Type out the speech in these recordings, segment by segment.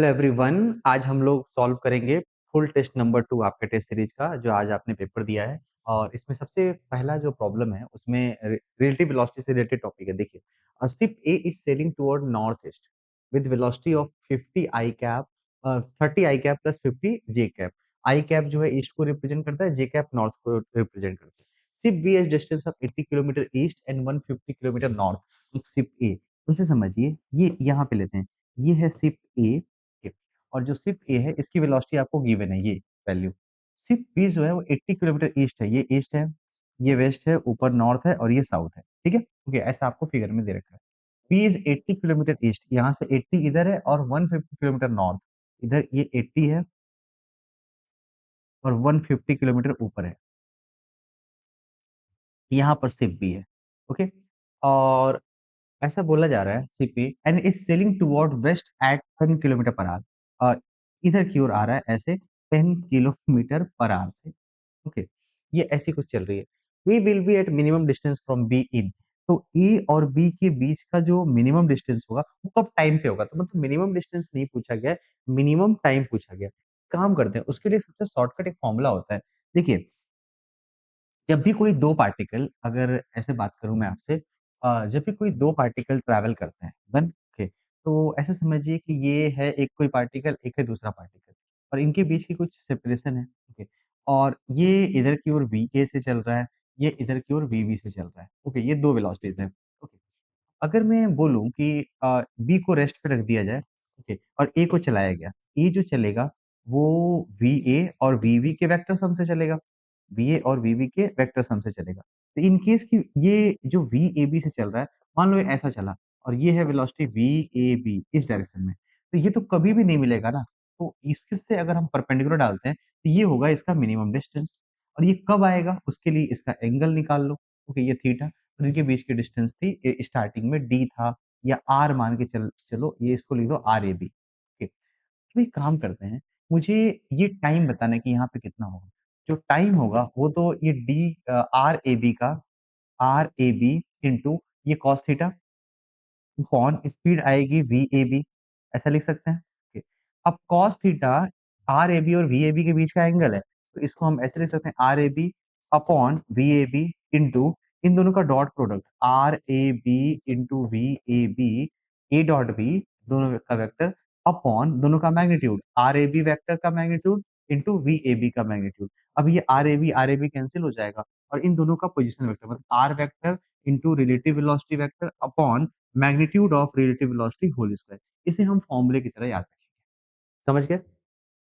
Hello everyone. आज हम लोग सॉल्व करेंगे फुल टेस्ट नंबर 2 आपके टेस्ट सीरीज का जो आज आपने पेपर दिया है। और इसमें सबसे पहला जो प्रॉब्लम है उसमें रिलेटिव वेलोसिटी से रिलेटेड टॉपिक है। देखिए, a ship A is sailing toward north east with velocity of 50 I cap 30 I cap plus 50 J cap. I cap जो है ईस्ट को रिप्रेजेंट करता है, जे कैप नॉर्थ को रिप्रेजेंट करता है। Ship B is distance of 80 kilometre east and 150 kilometre north of ship A. उसे समझिए, ये यहाँ पे लेते हैं। ये है शिप ए, ठीक, और जो शिप ए है इसकी वेलोसिटी आपको गिवन है, ये वैल्यू। शिप बी जो है वो 80 किलोमीटर ईस्ट है, ये ईस्ट है, ये वेस्ट है, ऊपर नॉर्थ है और ये साउथ है, ठीक है? ओके, ऐसा आपको फिगर में दे रखा है। बी इज 80 किलोमीटर ईस्ट, यहाँ से 80 इधर है और 150 किलोमीटर नॉर्थ, इधर ये 80 है और 150 किलोमीटर ऊपर है, यहाँ पर शिप बी है। ओके, और ऐसा बोला जा रहा है CP and is sailing toward west at 10 kilometre per hour, और इधर की ओर आ रहा है ऐसे 10 किलोमीटर पर आवर से। ओके, ये ऐसी कुछ चल रही है। We will be at minimum distance from B in. तो ए और बी के बीच का जो मिनिमम डिस्टेंस होगा वो कब टाइम पे होगा? तो मतलब मिनिमम डिस्टेंस नहीं पूछा गया, मिनिमम टाइम पूछा गया। काम करते हैं, उसके लिए सबसे शॉर्टकट एक फॉर्मूला होता है। देखिए, जब भी कोई 2 पार्टिकल, अगर ऐसे बात करूँ मैं आपसे, जब भी कोई 2 पार्टिकल ट्रैवल करते हैं, डन? ओके, तो ऐसे समझिए कि ये है एक कोई पार्टिकल, एक है दूसरा पार्टिकल और इनके बीच की कुछ सेपरेशन है, ओके? और ये इधर की ओर वीए से चल रहा है, ये इधर की ओर वीबी से चल रहा है, ओके? ये 2 वेलोसिटीज़ हैं, ओके? अगर मैं बोलूँ कि बी को रेस्ट पे रख दिया जाए, ओके, और ए को चलाया गया, ए जो चलेगा वो वीए और वीबी के वेक्टर सम से चलेगा, वीए और वीबी के वेक्टर सम से चलेगा। तो इन केस कि ये जो वीएबी से चल रहा है, मान लो ये ऐसा चला और ये है वेलोसिटी वीएबी इस डायरेक्शन में, तो ये तो कभी भी नहीं मिलेगा ना। तो इससे अगर हम परपेंडिकुलर डालते हैं, तो ये होगा इसका मिनिमम डिस्टेंस, और ये कब आएगा उसके लिए इसका एंगल निकाल लो, ओके? ये थीटा, और इनके बीच की डिस्टेंस थी स्टार्टिंग में डी था, या आर मान के चलो, ये इसको लिख दो आर ए बी। ठीक, तो एक काम करते हैं, मुझे ये टाइम बताना है कि यहाँ पे कितना होगा। जो टाइम होगा वो तो ये डी आर ए बी का, आर ए बी इंटू ये कॉस थीटा अपॉन स्पीड आएगी वी ए बी, ऐसा लिख सकते हैं। ठीक। अब cos theta R A B और वी ए बी के बीच का एंगल है, तो इसको हम ऐसे लिख सकते हैं R A B upon V A B into इन दोनों का dot product R A B into V A B, A dot B दोनों का वेक्टर अपॉन दोनों का magnitude, R A B vector का magnitude into V A B का magnitude. अब ये आर ए बी कैंसिल हो जाएगा और इन दोनों का पोजिशन वेक्टर मतलब R vector into relative velocity vector upon magnitude of relative velocity whole square. इसे हम फॉर्मूले की तरह याद रखेंगे। समझ गए?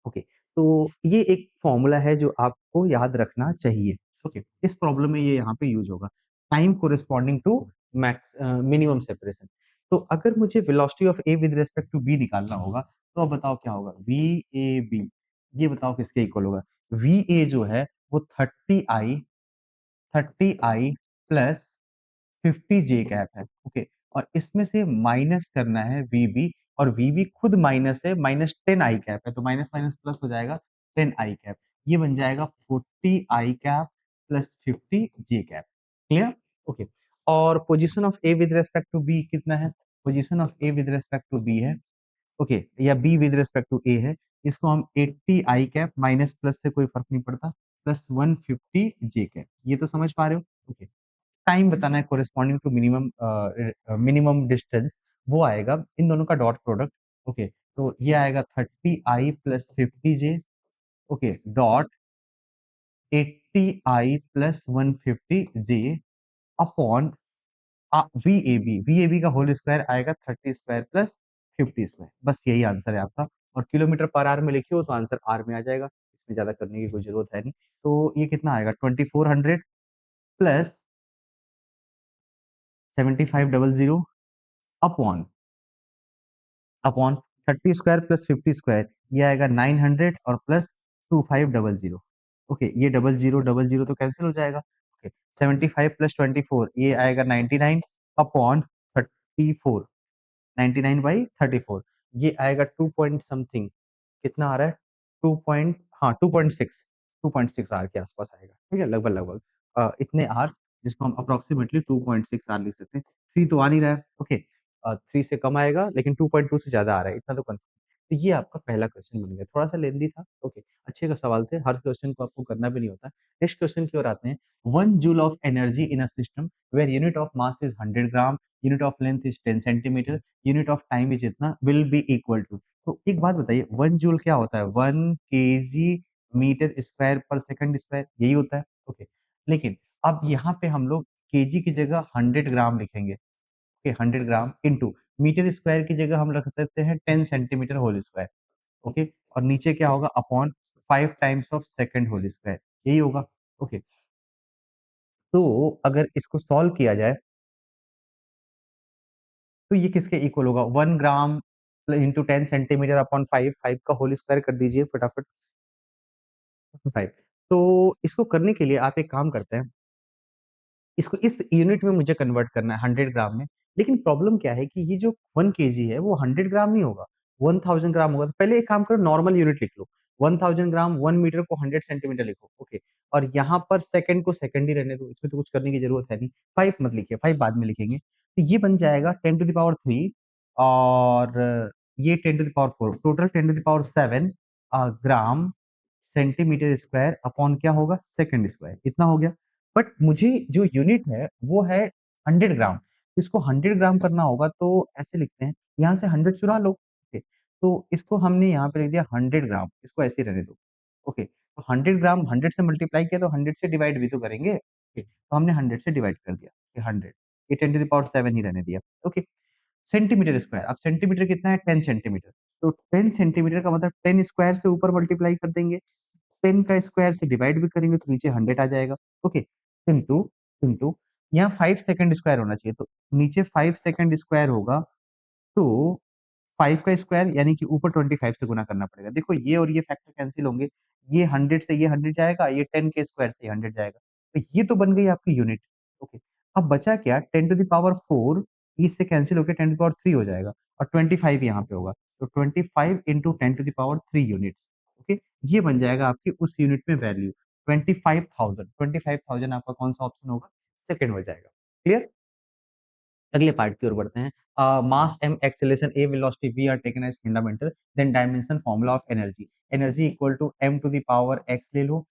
ओके, तो ये एक फॉर्मूला है जो आपको याद रखना चाहिए। ओके, इस प्रॉब्लम में ये यहाँ पे यूज होगा, time corresponding to max minimum separation. तो अगर मुझे velocity of A with respect to B निकालना होगा, तो अब बताओ क्या होगा? वी ए बी, ये बताओ किसके इक्वल होगा? वी ए जो है वो 30 आई प्लस 50 जे कैप है, ओके? और इसमें से माइनस करना है वीबी, और वीबी खुद माइनस है, माइनस 10 आई कैप है, तो माइनस माइनस प्लस हो जाएगा 10 आई कैप। ये बन जाएगा 40 i cap plus 50 J cap. Clear? Okay, और position of A with respect to B कितना है? Position of A with respect to B है, ओके, या B with respect to A है, इसको हम 80 आई कैप माइनस प्लस से कोई फर्क नहीं पड़ता, प्लस 150 जे कैप। ये तो समझ पा रहे हो? ओके, टाइम बताना है कोरिस्पॉन्डिंग टू मिनिमम डिस्टेंस, वो आएगा इन दोनों का डॉट प्रोडक्ट, ओके? तो ये आएगा 30 I plus 50 J, okay, dot 80 I plus 150 J upon V A B का होल स्क्वायर आएगा 30 स्क्वायर प्लस 50 स्क्वायर। बस यही आंसर है आपका, और किलोमीटर पर आवर में लिखे हो तो आंसर आर में आ जाएगा, इसमें ज्यादा करने की कोई जरूरत है नहीं। तो ये कितना आएगा? 2400 plus 7500 upon upon 30 square plus 50 square, ये आएगा 900 और प्लस 2500। ओके, ये डबल जीरो तो कैंसिल हो जाएगा। ओके, 75 प्लस 24 ये आएगा 99 अपॉन 34, 99 बाई 34, ये आएगा 2 पॉइंट समथिंग, कितना आ रहा है? 2 पॉइंट, हाँ 2.6 आर के आसपास आएगा, ठीक है? लगभग लगभग इतने आर्स, जिसको हम अप्रोक्सीमेटली 2.6 आर लिख सकते हैं। 3 तो आ नहीं रहा है, ओके? 3 से कम आएगा लेकिन 2.2 से ज़्यादा आ रहा है, इतना तो कन्फर्म। तो ये आपका पहला क्वेश्चन बन गया, थोड़ा-सा लेंथी था, ओके, अच्छे का सवाल थे, हर क्वेश्चन को आपको करना भी नहीं होता। नेक्स्ट क्वेश्चन की ओर आते हैं, 1 joule of energy in a system where unit of mass is 100 gram, unit of length is 10 centimetre, unit of time is इतना, विल बी इक्वल टू। तो एक बात बताइए, 1 जूल क्या होता है? 1 केजी मीटर स्क्वायर पर सेकंड स्क्वायर, यही होता है, ओके। लेकिन अब यहाँ पे हम लोग केजी की जगह 100 ग्राम लिखेंगे, okay, 100 gram into metre square की जगह हम रख देते हैं 10 सेंटीमीटर होल स्क्वायर, ओके, और नीचे क्या होगा? Upon 5 times of second whole square, यही होगा, ओके। तो अगर इसको सॉल्व किया जाए तो ये किसके इक्वल होगा? 1 ग्राम इंटू 10 सेंटीमीटर अपॉन 5, 5 का होल स्क्वायर कर दीजिए फटाफट, 5। तो इसको करने के लिए आप एक काम करते हैं, इसको इस यूनिट में मुझे कन्वर्ट करना है 100 ग्राम में। लेकिन प्रॉब्लम क्या है कि ये जो 1 केजी है वो 100 ग्राम नहीं होगा, 1000 ग्राम होगा। तो पहले एक काम करो, नॉर्मल यूनिट लिख लो। 1000 ग्राम 1 मीटर को 100 सेंटीमीटर लिखो, ओके। और यहाँ पर सेकंड को सेकंड ही रहने दो, इसमें तो कुछ करने की जरूरत है नहीं। 5 मत लिखिए, 5 बाद में लिखेंगे। तो ये बन जाएगा 10 टू द पावर 3 और ये 10 to the power 4, total 10 to the power 7 gram centimetre square upon क्या होगा? सेकंड स्क्वायर, इतना हो गया। बट मुझे जो यूनिट है वो है 100 ग्राम। इसको 100 ग्राम करना होगा तो ऐसे लिखते हैं, यहाँ से 100 चुरा लो, ओके। तो इसको हमने यहाँ पे लिख दिया 100 ग्राम, इसको ऐसे ही रहने दो, ओके। तो 100 ग्राम 100 से मल्टीप्लाई किया तो 100 से डिवाइड भी तो करेंगे, ओके। तो हमने 100 से डिवाइड कर दिया, ये 100, ये 10 टू द पावर 7 ही रहने दिया, ओके। सेंटीमीटर स्क्वायर, अब सेंटीमीटर कितना है? 10 सेंटीमीटर। तो 10 सेंटीमीटर का मतलब 10 स्क्वायर से ऊपर मल्टीप्लाई कर देंगे, 10 का स्क्वायर से डिवाइड भी करेंगे तो नीचे 100 आ जाएगा, ओके। इंटू इंटू यहाँ 5 सेकंड स्क्वायर होना चाहिए, तो नीचे 5 सेकंड स्क्वायर होगा, तो 5 का स्क्वायर यानी कि ऊपर 25 से गुना करना पड़ेगा। देखो ये और ये फैक्टर कैंसल होंगे, ये 100 से ये 100 जाएगा, ये 10 के स्क्वायर से 100 जाएगा। तो ये तो बन गई आपकी यूनिट, ओके। अब बचा क्या? 10 टू द पावर 4, इससे कैंसल होके 10 टू द पावर 3 हो जाएगा और 25 यहाँ पे होगा। तो 25 into 10 to the power 3 units, okay. ये बन जाएगा आपकी उस यूनिट में वैल्यू 25,000, 25,000 आपका कौन-सा ऑप्शन होगा? सेकंड हो जाएगा। क्लियर? अगले पार्ट की ओर बढ़ते हैं। Mass M acceleration A velocity V are taken as fundamental, then dimension formula of energy, energy equal to M to the power X ले लो,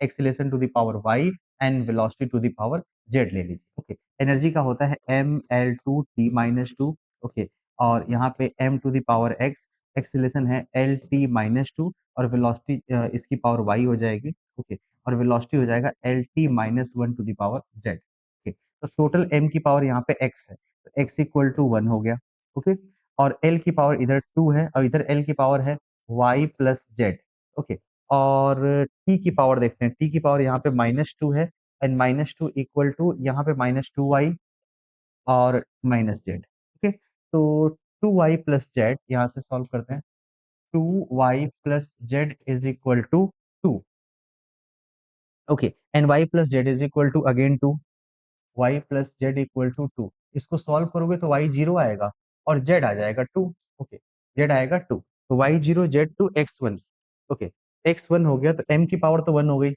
acceleration to the power y and velocity to the power z ले लीजिए, okay. Energy का होता है ml2t-2, okay. और यहाँ पे m to the power x, acceleration है lt-2 और वेलोसिटी इसकी पावर y हो जाएगी, ओके। और वेलोसिटी हो जाएगा lt-1 to the power z, okay. तो टोटल m की पावर यहाँ पे x है, तो x इक्वल टू 1 हो गया, ओके। और l की पावर इधर 2 है और इधर l की पावर है y प्लस z, ओके। और t की पावर देखते हैं, t की पावर यहाँ पे -2 है एंड -2 इक्वल टू यहाँ पे -2y और -z, ओके। तो 2y प्लस z यहाँ से सॉल्व करते हैं, 2y plus z is equal to 2, okay. And y plus z is equal to again 2, y plus Z equal to 2। इसको सॉल्व करोगे तो y 0 आएगा और z आ जाएगा 2, ओके। z आएगा 2, तो y 0 z 2 x 1, okay. x 1 हो गया तो m की पावर तो 1 हो गई,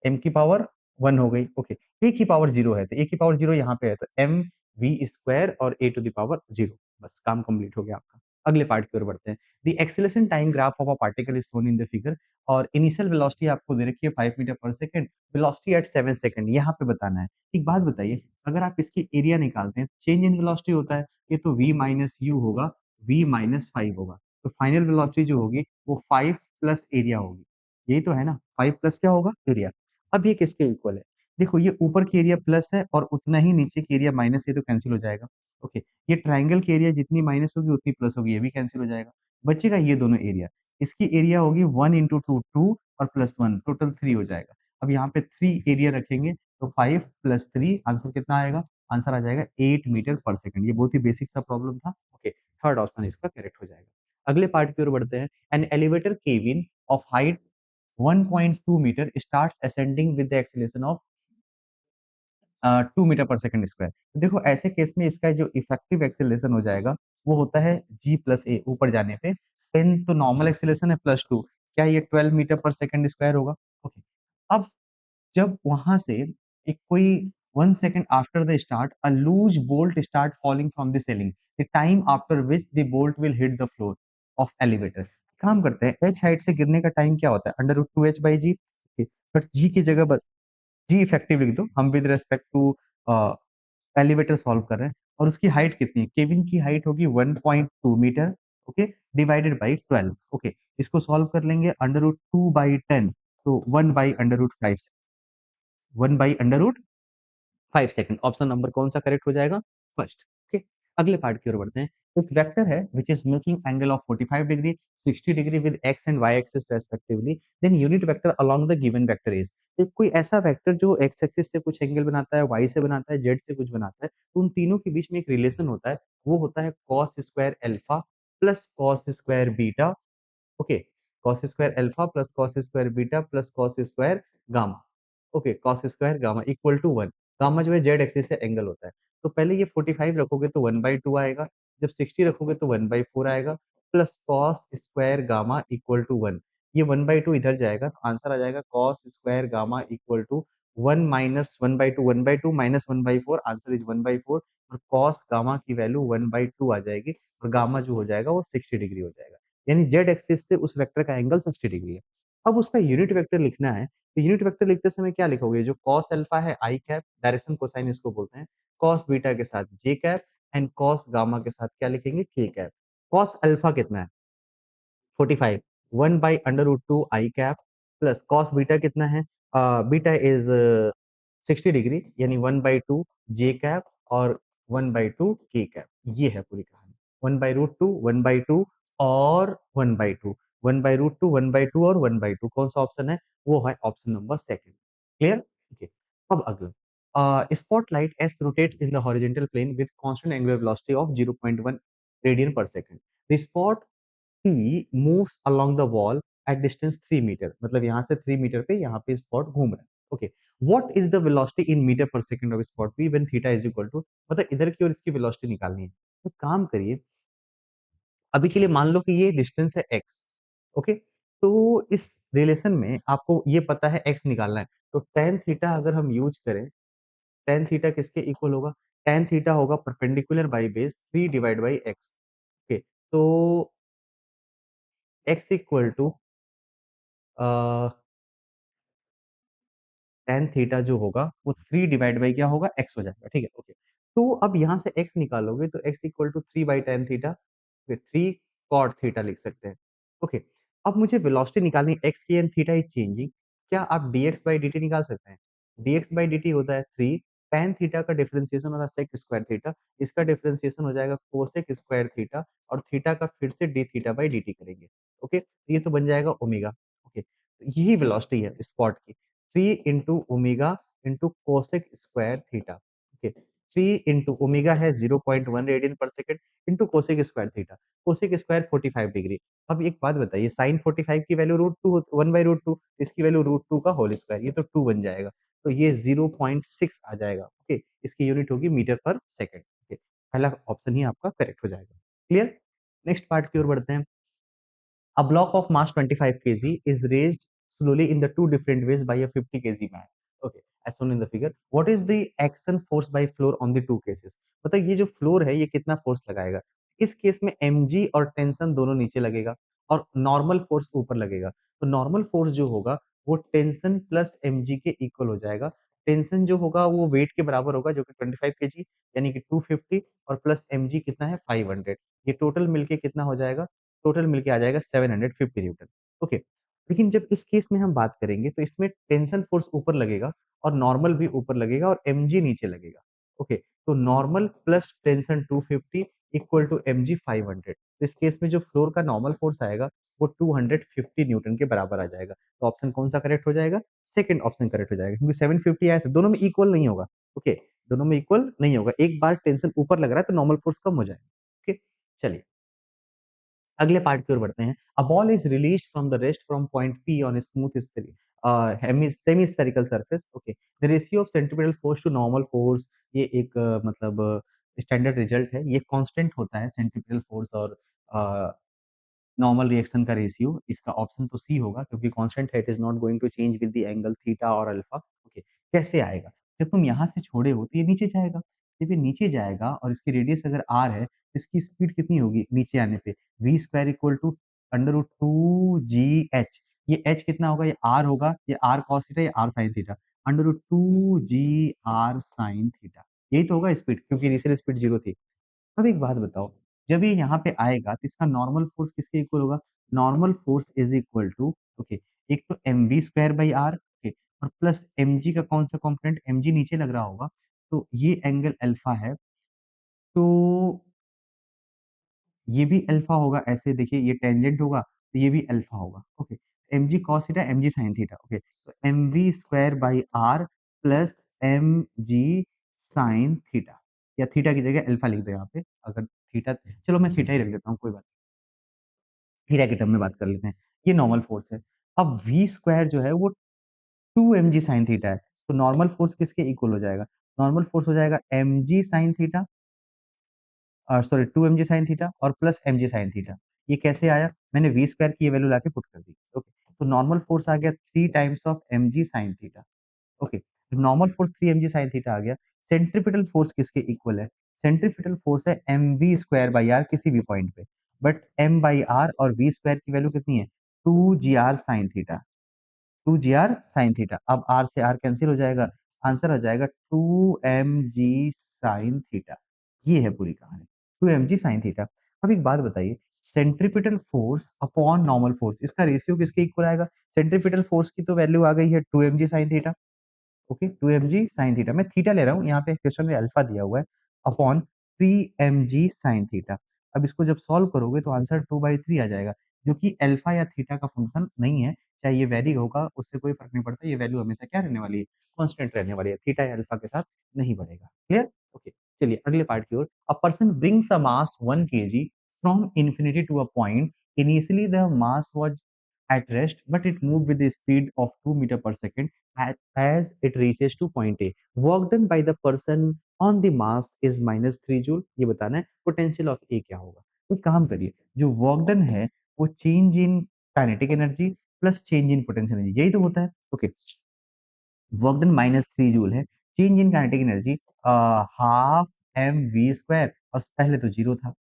m की पावर 1 हो गई, ओके। a की पावर 0 है तो a की पावर 0 यहाँ पे है, तो m v स्क्वायर और a टू द पावर 0, बस काम कंप्लीट हो गया आपका। अगले पार्ट की ओर बढ़ते हैं। The acceleration time graph of a particle is shown in the figure, और इनिशियल वेलोसिटी आपको दे रखी है 5 metre per second, velocity at 7 second यहाँ पे बताना है। एक बात बताइए, अगर आप इसकी एरिया निकालते हैं, चेंज इन वेलोसिटी होता है, ये तो v माइनस यू होगा, v माइनस 5 होगा, तो फाइनल वेलोसिटी जो होगी वो 5 प्लस एरिया होगी, यही तो है ना? 5 प्लस क्या होगा? एरिया। अब ये किसके इक्वल है? देखो ये ऊपर की एरिया प्लस है और उतना ही नीचे की एरिया माइनस है, तो कैंसिल हो जाएगा, ओके। ये ट्रायंगल की एरिया जितनी माइनस होगी उतनी प्लस होगी, ये भी कैंसिल हो जाएगा। बचेगा ये दोनों एरिया, इसकी एरिया होगी 1 इंटू 2 2 और प्लस 1 टोटल 3 हो जाएगा। अब यहाँ पे 3 एरिया रखेंगे तो 5 प्लस 3 आंसर कितना आएगा? आंसर आ जाएगा 8 मीटर पर सेकंड। ये बहुत ही बेसिक सा प्रॉब्लम था, ओके। थर्ड ऑप्शन इसका करेक्ट हो जाएगा। अगले पार्ट की ओर बढ़ते हैं। An elevator cabin of height 1.2 metre starts ascending with the acceleration of 2 metre per second square. तो देखो ऐसे केस में इसका जो इफेक्टिव एक्सेलरेशन हो जाएगा वो होता है जी प्लस ए, ऊपर जाने पे 10 तो नॉर्मल एक्सेलरेशन है प्लस 2, क्या ये 12 मीटर पर सेकंड स्क्वायर होगा, ओके। अब जब वहां से एक कोई 1 second after the start a loose bolt start falling from the ceiling, the time after which the bolt will hit the floor, of elevator. काम करते हैं, एच हाइट से गिरने का टाइम क्या होता है, under root two H by G. But G की जगह बस जी इफेक्टिव लिख दो, हम with respect to elevator solve कर रहे हैं। और उसकी हाइट कितनी है, केबिन की हाइट होगी 1.2 metre, okay, divided by 12। Okay, इसको सॉल्व कर लेंगे, अंडर रूट 2/10, तो 1/√5, 1/√5 सेकंड। ऑप्शन नंबर कौन सा करेक्ट हो जाएगा, फर्स्ट। ओके, अगले पार्ट की ओर बढ़ते हैं। एक वेक्टर है which is making angle of 45 degree 60 degree with X and Y axis respectively, then unit vector along the given vector is. तो कोई ऐसा वेक्टर जो एक्स एक्सिस से कुछ एंगल बनाता है, वाई से बनाता है, जेड से कुछ बनाता है, तो उन तीनों के बीच में एक रिलेशन होता है, वो होता है cos square alpha plus cos square beta. Okay, cos square alpha plus cos square beta plus cos square gamma. Okay, cos square gamma equal to 1। Gamma जो है जेड एक्सिस से एंगल होता है। तो पहले ये 45 रखोगे तो 1/2 आएगा, जब 60 रखोगे तो 1/4 आएगा, plus cos square gamma equal to 1। ये 1/2 इधर जाएगा, तो आंसर आ जाएगा cos square gamma equal to 1 minus 1/2, 1/2 minus 1/4, answer is 1/4। और कॉस गामा की वैल्यू 1/2 आ जाएगी, और गामा जो हो जाएगा वो 60 डिग्री हो जाएगा। यानी जेड एक्सिस से उस वेक्टर का एंगल 60 डिग्री है। अब उसका यूनिट वेक्टर लिखना है, तो यूनिट वेक्टर लिखते समय क्या लिखोगे, जो कॉस अल्फा है आई कैप, डायरेक्शन कोसाइन इसको बोलते हैं, कॉस बीटा के साथ जे कैप, एंड कॉस गामा के साथ क्या लिखेंगे, के कैप। कॉस अल्फा कितना है, 45, 1/√2 आई कैप, प्लस कॉस बीटा कितना है, बीटा इज 60 डिग्री, यानी 1/2 जे कैप और 1/2 के कैप। ये है पूरी कहानी, 1/√2, 1/2 और 1/2, 1/√2, 1/2 और 1/2, कौन सा ऑप्शन है, वो है option number second. Clear, okay. अब अगला, spotlight S rotate in the horizontal plane with constant angular velocity of 0.1 radian per second. The spot He moves along the wall at distance 3 metre, मतलब यहाँ से 3 metre पे यहाँ पे spot घूम रहा है। Okay, what is the velocity in metre per second of spot P when theta is equal to, मतलब इधर की ओर इसकी वेलोसिटी निकालनी है। तो काम करिए, अभी के लिए मान लो कि ये डिस्टेंस है x, ओके। तो इस रिलेशन में आपको ये पता है x निकालना है, तो tan थीटा अगर हम यूज करें, tan थीटा किसके इक्वल होगा, tan थीटा होगा perpendicular by base 3 divide by x। Okay, तो x equal to tan theta जो होगा वो 3 डिवाइड बाई क्या होगा, x हो जाएगा, ठीक है, ओके। तो अब यहाँ से x निकालोगे तो x equal to 3/tan theta, फिर 3 cot थीटा लिख सकते हैं। ओके, अब मुझे वेलोसिटी निकालनी है, x की एंड थीटा इज चेंजिंग, क्या आप dx बाई dt निकाल सकते हैं, dx बाई dt होता है 3, tan थीटा का डिफरेंशिएशन होता है sec स्क्वायर थीटा, इसका डिफरेंशिएशन हो जाएगा cosec स्क्वायर थीटा, और थीटा का फिर से d थीटा बाई dt करेंगे। ओके, ये तो बन जाएगा ओमेगा। ओके, यही वेलोसिटी है स्पॉट की, 3 into omega into cosec square theta. Okay, 3 into omega है 0.1 radian per second, into cosec square theta, cosec square 45 degree. अब एक बात बताइए, साइन 45 की वैल्यू √2, 1/√2, इसकी वैल्यू √2 का होल स्क्वायर, ये तो 2 बन जाएगा, तो ये 0.6 आ जाएगा। ओके, इसकी यूनिट होगी मीटर पर सेकंड। ओके, पहला ऑप्शन ही आपका करेक्ट हो जाएगा। क्लियर, नेक्स्ट पार्ट की ओर बढ़ते हैं। A block of mass 25 kg is raised slowly in the two different ways by a 50 kg man. Okay, as shown in the figure. What is the action force by floor on the two cases? मतलब ये जो floor है ये कितना force लगाएगा? इस case में mg और टेंशन दोनों नीचे लगेगा, और नॉर्मल फोर्स ऊपर लगेगा। तो नॉर्मल फोर्स जो होगा वो टेंशन प्लस mg के इक्वल हो जाएगा। टेंशन जो होगा वो वेट के बराबर होगा, जो कि 25 kg, यानी कि 250, और प्लस mg कितना है 500। ये टोटल मिलके कितना हो जाएगा, टोटल मिलके आ जाएगा 750 न्यूटन। ओके, लेकिन जब इस केस में हम बात करेंगे तो इसमें टेंशन फोर्स ऊपर लगेगा, और नॉर्मल भी ऊपर लगेगा, और mg नीचे लगेगा। ओके, तो normal plus tension 250 equal to mg 500। तो इस केस में जो फ्लोर का नॉर्मल फोर्स आएगा वो 250 न्यूटन के बराबर आ जाएगा। तो ऑप्शन कौन सा करेक्ट हो जाएगा, सेकंड ऑप्शन करेक्ट हो जाएगा, क्योंकि 750 आया था, दोनों में इक्वल नहीं होगा। ओके, दोनों में इक्वल नहीं होगा, एक बार टेंशन ऊपर लग रहा है तो नॉर्मल फोर्स कम हो जाएगा। ओके, चलिए अगले पार्ट की ओर बढ़ते हैं। A ball is released from the rest from point P on smooth semi spherical surface. Okay, the ratio of centripetal force to normal force, ये एक मतलब स्टैंडर्ड रिजल्ट है, ये कांस्टेंट होता है सेंट्रीपिटल फोर्स और नॉर्मल रिएक्शन का ratio. इसका ऑप्शन तो सी होगा, क्योंकि कांस्टेंट है, it is not going to change with the angle theta और अल्फा। ओके, कैसे आएगा, जब तुम यहाँ से छोड़े हो तो ये नीचे जाएगा, जब ये नीचे जाएगा और इसकी रेडियस अगर r है, तो इसकी स्पीड कितनी होगी नीचे आने पे? v square equal to under root 2gh। ये h कितना होगा? ये r होगा, ये r cos थीटा, ये r sin theta, under root 2g r sin theta. यही तो होगा स्पीड, क्योंकि इनिशियल स्पीड 0 थी। अब एक बात बताओ, जब ये यहाँ पे आएगा तो इसका नॉर्मल फोर्स किसके इक्वल होगा? Normal force is equal to, okay, एक तो M V square by R, okay, और प्लस एम जी का कौन सा कॉम्पोनेंट? एम जी नीचे लग रहा होगा, तो ये एंगल अल्फा है, तो ये भी अल्फा होगा। ऐसे देखिए, ये टेंजेंट होगा तो ये भी अल्फा होगा, okay. M G cos theta, M G sine theta, okay, तो M V square by R plus M G sine theta, या थीटा की जगह अल्फा लिख दो यहाँ पे, अगर थीटा, चलो मैं थीटा ही रख देता हूँ, कोई बात नहीं, थीटा के टर्म में बात कर लेते हैं। ये नॉर्मल फोर्स है। अब वी स्क्वायर जो है वो two M G sine theta है, तो नॉर्मल फोर्स किसके इक्वल हो जाएगा? नॉर्मल फोर्स हो जाएगा M G sine theta, sorry, two M G sine theta और plus M G sine theta. ये कैसे आया? मैंने वी स्क्वायर की ये वैल्यू लाके पुट कर दी, ओके। तो नॉर्मल फोर्स आ गया 3 times of M G sine theta, okay. Normal force 3 M G sine theta आ गया। सेंट्रीपिटल फोर्स किसके इक्वल है? सेंट्रीपिटल फोर्स है M V square by R किसी भी पॉइंट पे, बट एम बाई आर और वी स्क्वायर की वैल्यू कितनी है? 2 G R sine theta, 2 G R sine theta. अब आर से आर कैंसिल हो जाएगा, आंसर हो जाएगा 2 mg साइन थीटा। ये है पूरी कहानी, 2 mg साइन थीटा। अब एक बात बताइए, centripetal force upon normal force, इसका रेशियो किसके इक्वल आएगा? सेंट्रीपिटल फोर्स की तो वैल्यू आ गई है 2 mg sign theta, okay, 2 mg sine theta. मैं थीटा ले रहा हूँ, यहाँ पे क्वेश्चन में अल्फा दिया हुआ है, अपॉन 3 mg साइन थीटा। अब इसको जब सॉल्व करोगे तो आंसर 2/3 आ जाएगा, जो कि अल्फा या थीटा का फंक्शन नहीं है। चाहे ये वेरी होगा, उससे कोई फर्क नहीं पड़ता, ये वैल्यू हमेशा क्या रहने वाली है? कांस्टेंट रहने वाली है, थीटा या अल्फा के साथ नहीं बढ़ेगा। क्लियर? ओके, चलिए अगले पार्ट की ओर। A person brings a mass 1 kg from infinity to a point, initially the mass was at rest, but it moved with the speed of 2 meter per second as it reaches to point A. Work done by the person on the mass is minus 3 joule. ये बताना है potential of ए क्या होगा। तो काम करिए, जो work done है वो change in kinetic energy plus change in potential energy, यही तो होता है, ओके। वर्क डन -3 जूल है, change in kinetic energy half M V square, और पहले तो जीरो था,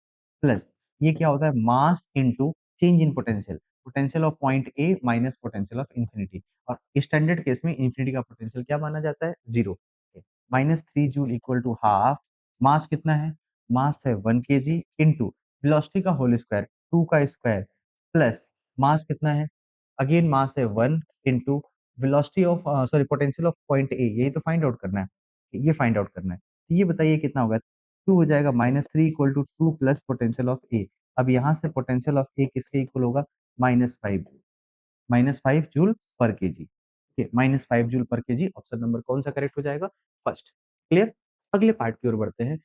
प्लस ये क्या होता है? Mass into change in potential, potential of point A minus potential of infinity, और स्टैंडर्ड केस में इंफिनिटी का पोटेंशियल क्या माना जाता है? Zero. -3 joule equal to half, mass कितना है? मास है 1 kg इंटू वेलोसिटी का होल स्क्वायर, 2 का स्क्वायर, प्लस मास कितना है? अगेन मास है 1 into velocity of, sorry, potential of point ए, यही तो फाइंड आउट करना है, ये फाइंड आउट करना है। तो ये बताइए कितना होगा? 2 हो जाएगा, -3 equal to 2 plus potential of A. अब यहाँ से पोटेंशियल ऑफ ए किसके इक्वल होगा? -5, -5 जूल पर केजी, ठीक है, -5 जूल पर केजी। ऑप्शन नंबर कौन सा करेक्ट हो जाएगा? फर्स्ट। क्लियर? अगले पार्ट की ओर बढ़ते हैं।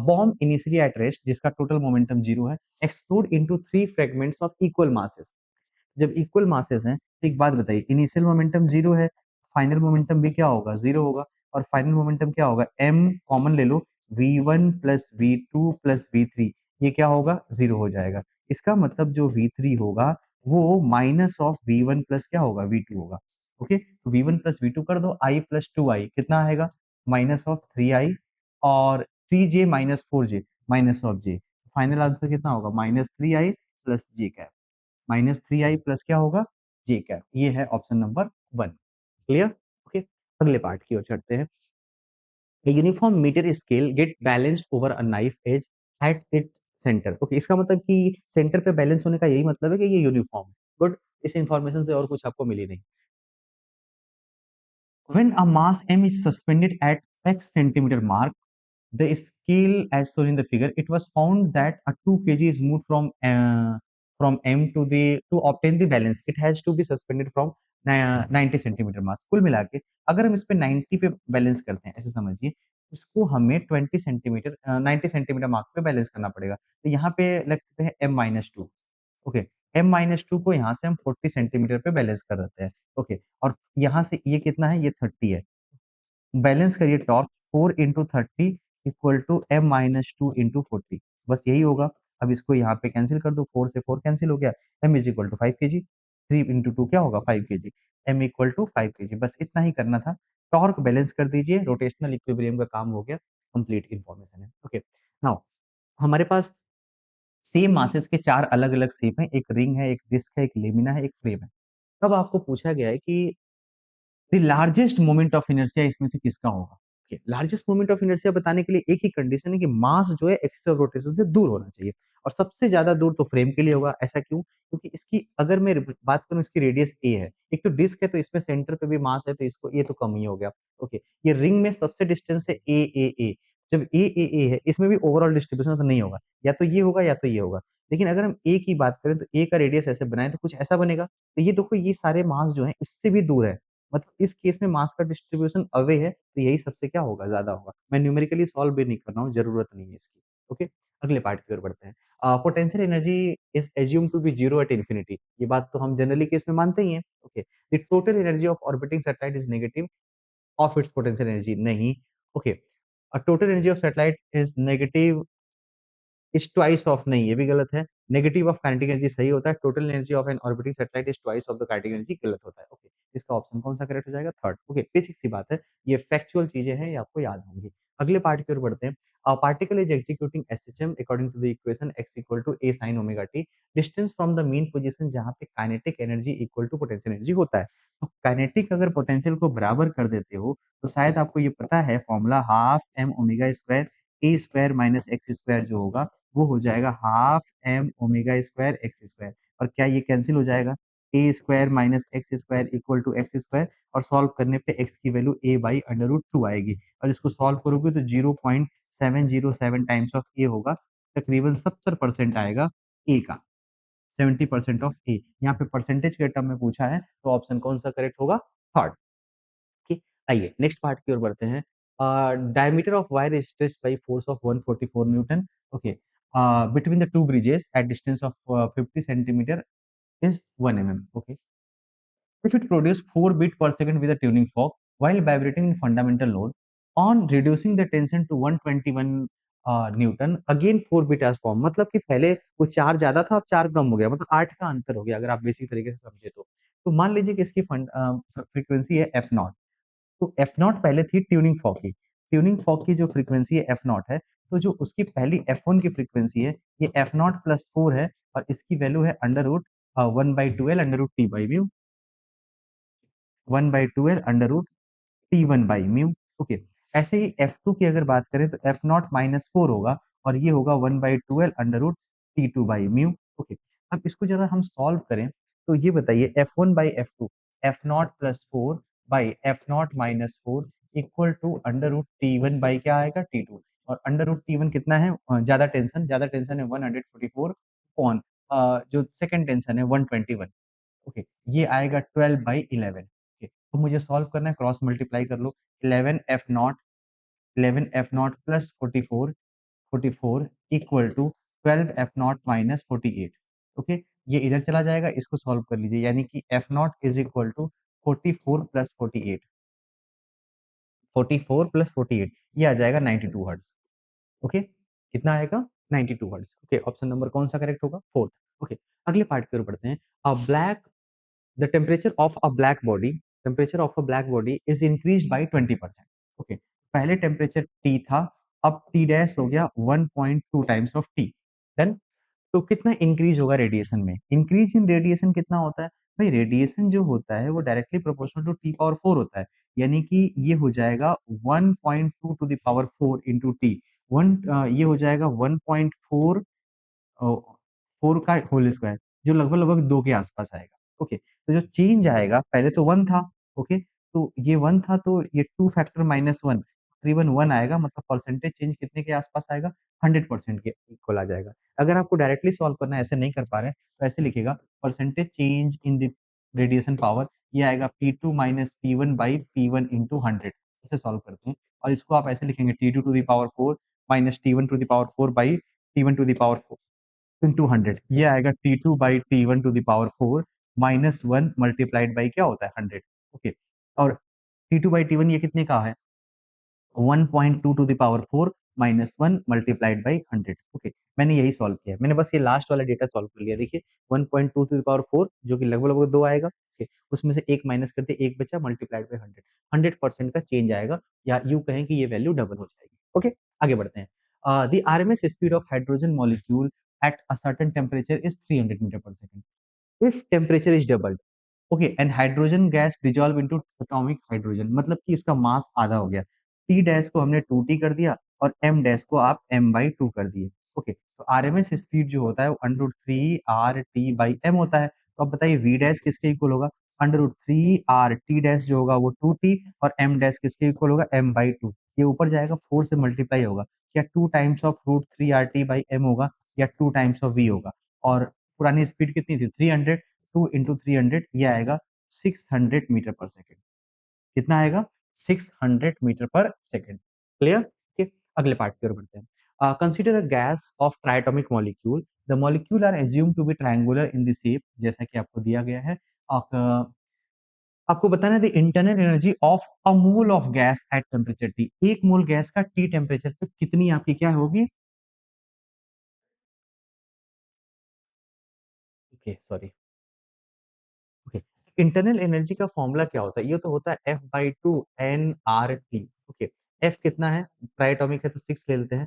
बॉम्ब इनिशियली एट रेस्ट, जिसका टोटल मोमेंटम 0 है, explode into 3 fragments of equal masses. जब इक्वल मासेस हैं, तो एक बात बताइए, इनिशियल मोमेंटम 0 है, फाइनल मोमेंटम भी क्या होगा? 0 होगा, और फाइनल मोमेंटम क्या होगा? m कॉमन ले लो, v1 plus V2 plus V3, ये क्या होगा? 0 हो जाएगा। इसका मतलब जो v3 होगा वो माइनस ऑफ v1 प्लस क्या होगा? v2 होगा, ओके। तो v1 प्लस v2 कर दो, i प्लस 2i कितना आएगा? माइनस ऑफ 3i, और 3j minus 4j minus of j, final answer कितना होगा? -3i plus j cap, -3i plus क्या होगा? जे कैप। ये है ऑप्शन नंबर 1। क्लियर? ओके, अगले पार्ट की ओर चढ़ते हैं। A uniform meter scale get balanced over a knife edge at its center। Okay, इसका मतलब कि सेंटर पे बैलेंस होने का यही मतलब है कि ये यूनिफॉर्म है। गुड, इस इंफॉर्मेशन से और कुछ आपको मिली नहीं। When a mass m is suspended at x centimeter mark, the scale as shown in the figure, it was found that a 2 kg is moved from m to the to obtain the balance. It has to be suspended from 90 centimetre मास। कुल मिला के अगर हम इस पे 90 पे balance करते हैं, ऐसे समझिए, इसको हमें 20 सेंटीमीटर 90 सेंटीमीटर मार्क पे बैलेंस करना पड़ेगा। तो यहाँ पे लगते हैं m-2, ओके। m-2 को यहाँ से हम 40 सेंटीमीटर पे बैलेंस कर देते हैं, ओके। और यहाँ से ये कितना है? ये 30 है। बैलेंस करिए torque, 4 into 30 equal to M minus 2 into 40, बस यही होगा। अब इसको यहाँ पे कैंसिल कर दो, 4 से 4 कैंसिल हो गया, M is equal to 5 kg, 3 इंटू 2 क्या होगा? 5 kg, M equal to 5 kg, बस इतना ही करना था। टॉर्क बैलेंस कर दीजिए, रोटेशनल इक्विलिब्रियम का काम हो गया। कंप्लीट इन्फॉर्मेशन है। ओके, नाउ हमारे पास सेम मासेस के 4 अलग-अलग शेप हैं, एक रिंग है, एक डिस्क है, एक लेमिना है, एक फ्रेम है। अब आपको पूछा गया है कि the largest moment of inertia इसमें से किसका होगा? लार्जेस्ट मोमेंट ऑफ इनर्शिया बताने के लिए एक ही कंडीशन है कि मास जो है एक्सिस ऑफ रोटेशन से दूर होना चाहिए और सबसे ज्यादा दूर तो फ्रेम के लिए होगा। ऐसा क्यों? क्योंकि इसकी अगर मैं बात करूं, इसकी रेडियस ए है, एक तो डिस्क है तो इसमें सेंटर पे भी मास है तो इसको ये तो कम ही हो गया। ओके, ये रिंग में सबसे डिस्टेंस है ए ए ए। जब ए है, इसमें भी ओवरऑल डिस्ट्रीब्यूशन तो नहीं होगा, या तो ये होगा या तो ये होगा। लेकिन अगर हम ए की बात करें तो ए का रेडियस ऐसे बनाए तो कुछ ऐसा बनेगा। तो ये देखो, ये सारे मास जो है इससे भी दूर है, मतलब इस केस में मास का डिस्ट्रीब्यूशन अवे है, तो यही सबसे क्या होगा, ज़्यादा होगा। मैं न्यूमेरिकली सॉल्व भी नहीं कर रहा हूँ, ज़रूरत नहीं है इसकी। ओके, अगले पार्ट की ओर बढ़ते हैं। Potential energy is assumed to be 0 at infinity. ये बात तो हम जनरली केस में मानते ही हैं। Okay, the total energy of orbiting satellite is negative of its potential energy. नहीं, okay, total energy of satellite is negative is twice of, नहीं ये भी गलत है। नेगेटिव ऑफ काइनेटिक एनर्जी सही होता है। Total energy of an orbiting satellite is twice of the kinetic energy गलत होता है। ओके, इसका ऑप्शन कौन-सा करेक्ट हो जाएगा? थर्ड। ओके, बेसिक सी बात है। ये फैक्चुअल चीज़ें हैं, ये आपको याद होंगी। अगले पार्ट की ओर बढ़ते हैं। A particle is executing SHM according to the equation x equal to a sin omega t distance from the mean position जहाँ पे kinetic energy equal to potential energy होता है। तो काइनेटिक अगर पोटेंशियल को बराबर कर देते हो, तो शायद आपको ये पता है formula half m omega square a square minus x square जो होगा वो हो जाएगा half M omega square X square. और क्या ये कैंसिल हो जाएगा? A square minus X square equal to X square, और सॉल्व करने पे एक्स की value A by under root two आएगी, और इसको सॉल्व करोगे तो 0.707 टाइम्स ऑफ ए होगा, तकरीबन 70% आएगा ए का, 70% ऑफ ए। यहाँ पे परसेंटेज के टर्म में पूछा है, तो ऑप्शन कौन सा करेक्ट होगा? थर्ड। ठीक, आइए नेक्स्ट पार्ट की ओर बढ़ते हैं। Diameter of wire is stretched by force of 144 Newton. Okay, between the two bridges at distance of 50 centimeter is 1 mm. Okay, if it produces 4 beat per second with a tuning fork while vibrating in fundamental load, on reducing the tension to 121 newton again 4 beat as form. मतलब कि पहले वो 4 ज्यादा था, अब 4 कम हो गया, मतलब 8 का अंतर हो गया अगर आप बेसिक तरीके से समझे तो मान लीजिए कि इसकी फ्रीक्वेंसी है एफ नॉट। तो एफ नॉट पहले थी ट्यूनिंग फॉक की। ट्यूनिंग फॉक की जो फ्रीक्वेंसी है एफ नॉट है, तो जो उसकी पहली एफ वन की फ्रीक्वेंसी है ये एफ नॉट प्लस फोर है, और इसकी वैल्यू है under root 1/12 under root T by mu, 1/12 under root T one by mu. Okay, ऐसे ही एफ टू की अगर बात करें तो एफ नॉट माइनस फोर होगा, और ये होगा 1/12 under root T two by mu. Okay, अब इसको जरा हम सॉल्व करें, तो ये बताइए F one by F two, F naught plus four by F naught minus four equal to under root T one by क्या आएगा? T two. और अंडर रूट टी वन कितना है? ज्यादा टेंशन है 144 अपॉन जो सेकंड टेंशन है 121। Okay, ये आएगा 12/11। ओके, तो मुझे सॉल्व करना है, क्रॉस मल्टीप्लाई कर लो। 11 F naught plus 44 44 equal to 12 F naught minus 48। Okay, ये इधर चला जाएगा, इसको सॉल्व कर लीजिए, यानी कि F naught is equal to 44 plus 48, 44 plus 48, ये आ जाएगा 92 हर्ट्ज। ओके, कितना आएगा? 92 हर्ट्ज। ओके, ऑप्शन नंबर कौन सा करेक्ट होगा? फोर्थ। ओके, अगले पार्ट की ओर बढ़ते हैं। अ black The temperature of a black body, temperature of a black body is increased by 20%. Okay, पहले टेम्परेचर T था, अब T डैश हो गया 1.2 टाइम्स ऑफ T। डन। तो कितना इंक्रीज होगा रेडिएशन में? इंक्रीज इन रेडिएशन कितना होता है? भाई रेडिएशन जो होता है वो directly proportional to T power 4 होता है, यानी कि ये हो जाएगा 1.2 to the power 4 into T. ये हो जाएगा 1.4 4 का होल स्क्वायर, जो लगभग-लगभग 2 के आसपास आएगा। ओके, तो जो चेंज आएगा, पहले तो 1 था। ओके, तो ये 1 था, तो ये 2 फैक्टर माइनस 1 तकरीबन 1 आएगा, मतलब परसेंटेज चेंज कितने के आसपास आएगा? 100% के इक्वल आ जाएगा। अगर आपको डायरेक्टली सॉल्व करना है, ऐसे नहीं कर पा रहे हैं, तो ऐसे लिखिएगा percentage change in the radiation power, ये आएगा P2 minus P1 by P1 into 100। इसे सॉल्व करते हैं, और इसको आप ऐसे लिखेंगे T2 to the power 4 minus T1 to the power 4 by T1 to the power 4 into 100, ये आएगा T2 by T1 to the power 4 minus 1 multiplied by क्या होता है? 100। ओके, और T2 बाई T1 ये कितने का है? 1.2 to the power 4 minus 1 multiplied by 100। Okay, मैंने यही सॉल्व किया, मैंने बस ये लास्ट वाला डेटा सॉल्व कर लिया। देखिए 1.2 टू द पावर 4 जो कि लगभग लगभग 2 आएगा, ओके, उसमें से एक माइनस कर दिया, एक बचा, मल्टीप्लाइड बाय 100, 100% का चेंज आएगा, या यूं कहें कि ये वैल्यू डबल हो जाएगी। ओके, आगे बढ़ते हैं। The RMS speed of hydrogen molecule at a certain temperature is 300 meter per second. If temperature is doubled, okay, and hydrogen gas dissolve into atomic hydrogen, मतलब कि इसका मास आधा हो गया। टी डैश को हमने 2t कर दिया और m डैश को आप m/2 कर दिए। ओके, तो आरएमएस स्पीड जो होता है वो √3 RT/m होता है। तो अब बताइए v डैश किसके इक्वल होगा? √3 RT डैश जो होगा वो 2t, और m डैश किसके इक्वल होगा? m/2। ये ऊपर जाएगा, 4 से मल्टीप्लाई होगा, या 2 टाइम्स ऑफ √3 RT/m होगा, या 2 टाइम्स ऑफ v होगा। और पुरानी स्पीड कितनी थी? 300, 2 इंटू 300, ये आएगा 600 मीटर पर सेकेंड। कितना आएगा? 600 मीटर पर सेकेंड। क्लियर? ठीक, अगले पार्ट की ओर बढ़ते हैं। Consider a gas of triatomic molecule, the molecule are assume to be triangular in the shape, जैसा कि आपको दिया गया है। आपको बताना है the internal energy of a mole of gas at temperature T. एक मोल गैस का टी टेम्परेचर पे कितनी आपकी क्या होगी? Okay, sorry. Okay, internal energy का फॉर्मूला क्या होता है? ये तो होता है F/2 nRT। ओके, F कितना है? ट्राइएटॉमिक है तो 6 ले लेते हैं।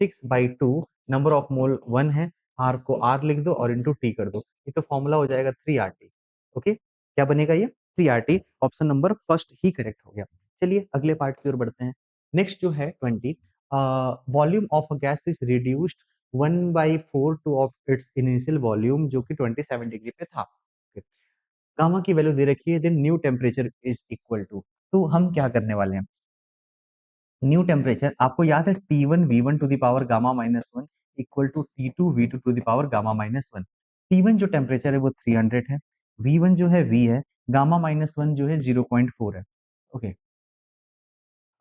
6/2, नंबर ऑफ मोल 1 है, R को R लिख दो और इंटू T कर दो, ये तो फॉर्मूला हो जाएगा 3RT। ओके, क्या बनेगा ये? 3RT। ऑप्शन नंबर फर्स्ट ही करेक्ट हो गया। चलिए अगले पार्ट की ओर बढ़ते हैं। नेक्स्ट जो है 20, volume of a gas is reduced 1/4 two of its initial volume, जो कि 27 डिग्री पे था। गामा की वैल्यू दे रखी है, then new temperature is equal to. तो हम क्या करने वाले हैं? न्यू टेम्परेचर आपको याद है, T1 V1 to the power gamma minus one equal to T2 V2 to the power gamma minus one. T1 जो टेम्परेचर है वो 300 है, V1 जो है V है, गामा माइनस वन जो है 0.4 है। ओके,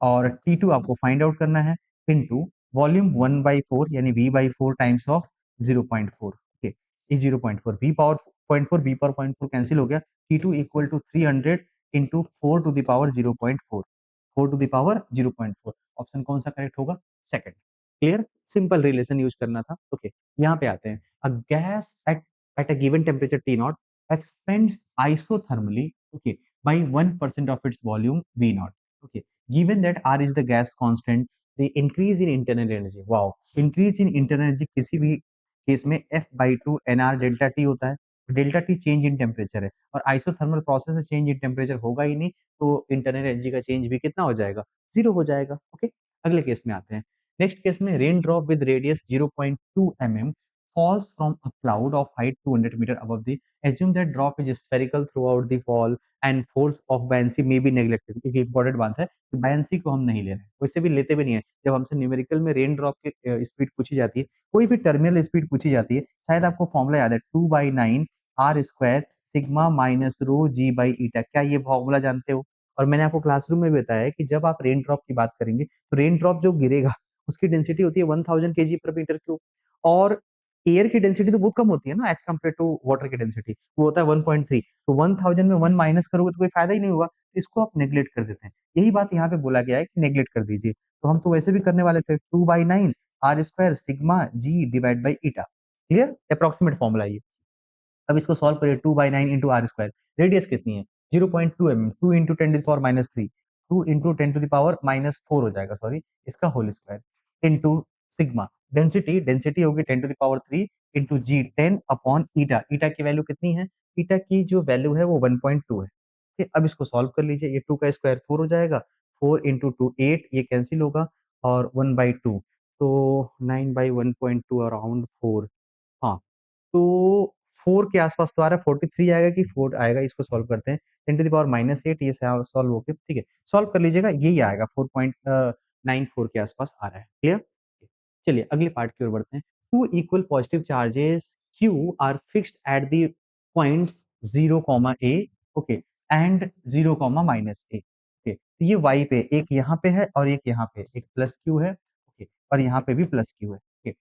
और T2 आपको फाइंड आउट करना है, इनटू वॉल्यूम 1/4 यानी V/4 टाइम्स ऑफ 0.4। ओके, ये 0.4 V power 0.4, V power 0.4 cancel हो गया। T2 equal to 300 into 4 to the power 0.4, 4 to the power 0.4। Option कौन सा करेक्ट होगा? Second. Clear? Simple relation use करना था। ओके, यहाँ पे आते हैं। A gas at a given temperature T naught expands isothermally, okay, by 1% of its volume V naught. Okay, given that R is the gas constant, the increase in internal energy, wow, increase in internal energy किसी भी case में F/2 nR delta T होता है। Delta T change in temperature है, और isothermal process से change in temperature होगा ही नहीं, तो इंटरनल एनर्जी का चेंज भी कितना हो जाएगा? 0 हो जाएगा। ओके, अगले केस में आते हैं। नेक्स्ट केस में rain drop with radius 0.2 mm falls from a cloud of height 200 meter above the, assume that drop is spherical throughout the fall and force of buoyancy may be neglected। एक important बात है कि buoyancy को हम नहीं ले रहे हैं, वैसे भी लेते भी नहीं है। जब हमसे न्यूमेरिकल में रेन ड्रॉप की स्पीड पूछी जाती है, कोई भी टर्मिनल स्पीड पूछी जाती है, शायद आपको फॉर्मूला याद है, 2/9 R square sigma minus rho G by eta. क्या ये फॉर्मूला जानते हो? और मैंने आपको क्लासरूम में भी बताया है कि जब आप रेन ड्रॉप की बात करेंगे, तो रेन ड्रॉप जो गिरेगा उसकी डेंसिटी होती है 1000 केजी पर मीटर क्यूब, और एयर की डेंसिटी तो बहुत कम होती है ना एज कम्पेयर टू वाटर की डेंसिटी, वो होता है 1.3। तो 1000 में 1 माइनस करोगे तो कोई फायदा ही नहीं होगा, इसको आप नेग्लेक्ट कर देते हैं। यही बात यहाँ पे बोला गया है कि नेग्लेक्ट कर दीजिए। तो हम तो वैसे भी करने वाले थे, 2/9 R square sigma G divide by eta. Clear? Approximate formula ये। अब इसको सॉल्व करिए, 2/9 इंटू आर स्क्वायर, रेडियस कितनी है? 0.2 mm, 2 इंटू 10⁻³ 2 इंटू 10⁻⁻4 हो जाएगा, सॉरी, इसका whole square into sigma. Density density होगी 10⁻³ इंटू जी 10 अपॉन ईटा। ईटा की वैल्यू कितनी है? ईटा की जो वैल्यू है वो 1.2 है। ठीक, अब इसको सॉल्व कर लीजिए, ये 2 का स्क्वायर 4 हो जाएगा, 4 इंटू 2 8, ये कैंसिल होगा, और 1/2, तो 9/1.2 अराउंड 4। हाँ, तो 4 के आस-पास तो आ रहा है, 43 आएगा कि 4 आएगा, इसको सॉल्व करते हैं। 10⁻⁻8 ये सॉल्व होके, ठीक है, सॉल्व कर लीजिएगा, यही आएगा, 4.94 के आस-पास आ रहा है। क्लियर? चलिए अगले पार्ट की ओर बढ़ते हैं। 2 इक्वल positive charges Q are fixed at the points 0, A, okay, and 0, -A। Okay, तो ये Y पे, एक यहाँ पे है और एक यहाँ पे, एक प्लस Q है, ओके, और यहाँ पे भी प्लस Q है। Okay,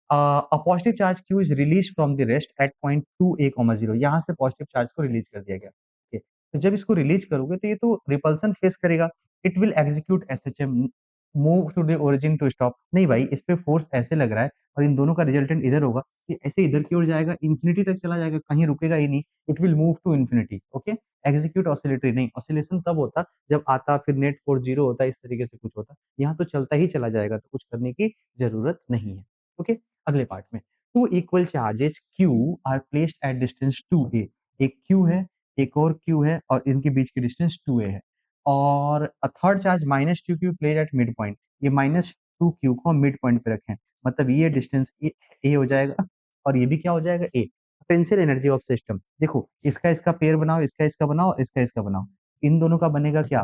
a positive charge Q is released from the rest at point 2A, 0, यहाँ से पॉजिटिव चार्ज को रिलीज कर दिया गया। ओके, तो जब इसको रिलीज करोगे तो ये तो रिपल्सन फेस करेगा, it will execute SHM move to the origin to stop, नहीं भाई इस पे फोर्स ऐसे लग रहा है और इन दोनों का रिजल्टेंट इधर होगा, ये ऐसे इधर की ओर जाएगा, इंफिनिटी तक चला जाएगा, कहीं रुकेगा ही नहीं, it will move to infinity. Okay, execute oscillatory नहीं, ऑसिलेशन तब होता जब आता फिर नेट फोर्स जीरो होता, इस तरीके से कुछ होता, यहाँ तो चलता ही चला जाएगा, तो कुछ करने की जरूरत नहीं है। ओके, अगले पार्ट में two equal charges Q are placed at distance two A, एक क्यू है, एक और क्यू है, और इनके बीच की डिस्टेंस टू ए है, और third charge minus two Q played at mid point, ये माइनस टू क्यू को हम मिड पॉइंट पे रखें, मतलब ये डिस्टेंस ए हो जाएगा और ये भी क्या हो जाएगा ए। पोटेंशियल एनर्जी ऑफ सिस्टम देखो, इसका इसका पेयर बनाओ, इसका इसका बनाओ, इसका इसका बनाओ, इन दोनों का बनेगा क्या,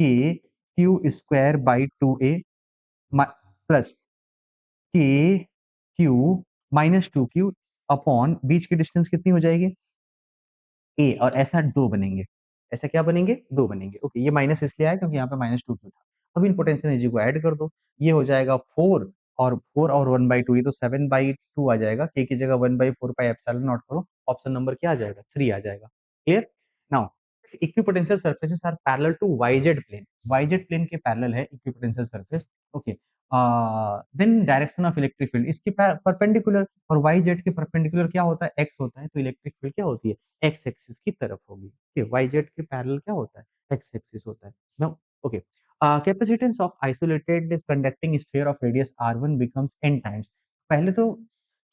K Q square by two A plus K Q minus two Q upon बीच की डिस्टेंस कितनी हो जाएगी ए, और ऐसा दो बनेंगे, ऐसा क्या बनेंगे, दो बनेंगे। ओके, ये माइनस इसलिए आया क्योंकि यहाँ पे माइनस टू क्यू था। अब इन पोटेंशियल एनर्जी को ऐड कर दो, ये हो जाएगा फोर, और फोर और वन बाई टू, ये तो सेवन बाई टू आ जाएगा, के की जगह one by four pi epsilon naught करो, ऑप्शन नंबर क्या आ जाएगा, थ्री आ जाएगा। Clear. Now equipotential surfaces are parallel to YZ plane, YZ plane के पैरेलल है equipotential surface. Okay, then direction of electric field इसके परपेंडिकुलर, और वाई जेड के परपेंडिकुलर क्या होता है, एक्स होता है, तो इलेक्ट्रिक फील्ड क्या होती है, एक्स एक्सिस की तरफ होगी। ओके, वाई जेड के पैरेलल क्या होता है, एक्स एक्सिस होता है। Now okay, capacitance of isolated conducting sphere of radius r1 becomes n times. पहले तो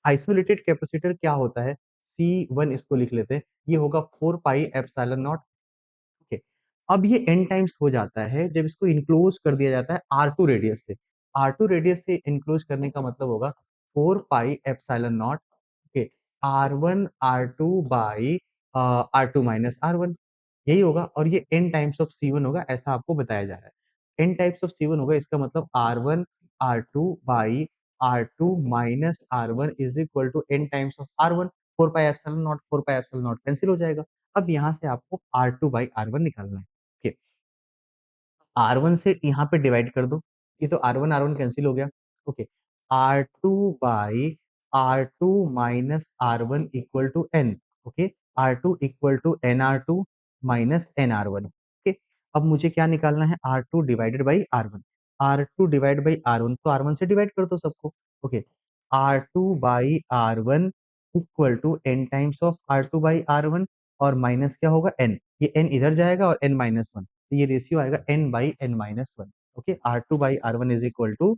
आइसोलेटेड कैपेसिटर क्या होता है, C1 इसको लिख लेते हैं, ये होगा 4 पाई एप्सिलॉन नॉट। ओके, अब ये n टाइम्स हो जाता है जब इसको इनक्लोज कर दिया जाता है R2 रेडियस से, R2 रेडियस से इनक्लोज करने का मतलब होगा 4 pi epsilon not, okay, R1 R2 by R2 minus R1, यही होगा, और ये n टाइम्स ऑफ C1 होगा, ऐसा आपको बताया जा रहा है। n टाइप्स ऑफ C1 होगा, इसका मतलब R1 R2 by R2 minus R1 is equal to n times of R1, 4 pi epsilon naught, 4 pi epsilon naught cancel हो जाएगा। अब यहाँ से आपको R2 बाई R1 निकालना है। ओके, R1 से यहाँ पे डिवाइड कर दो, ये तो R1 R1 कैंसिल हो गया। Okay, R2 by R2 minus R1 equal to N। Okay, R2 equal to NR2 minus NR1। Okay, अब मुझे क्या निकालना है, R2 divided by R1, R2 divide by R1, तो R1 से डिवाइड कर दो सबको। Okay, R2 by R1 equal to N times of R2 by R1, और माइनस क्या होगा N, ये N इधर जाएगा और N माइनस वन, तो ये रेशियो आएगा n by n minus one. Okay, R2 by R1 is equal to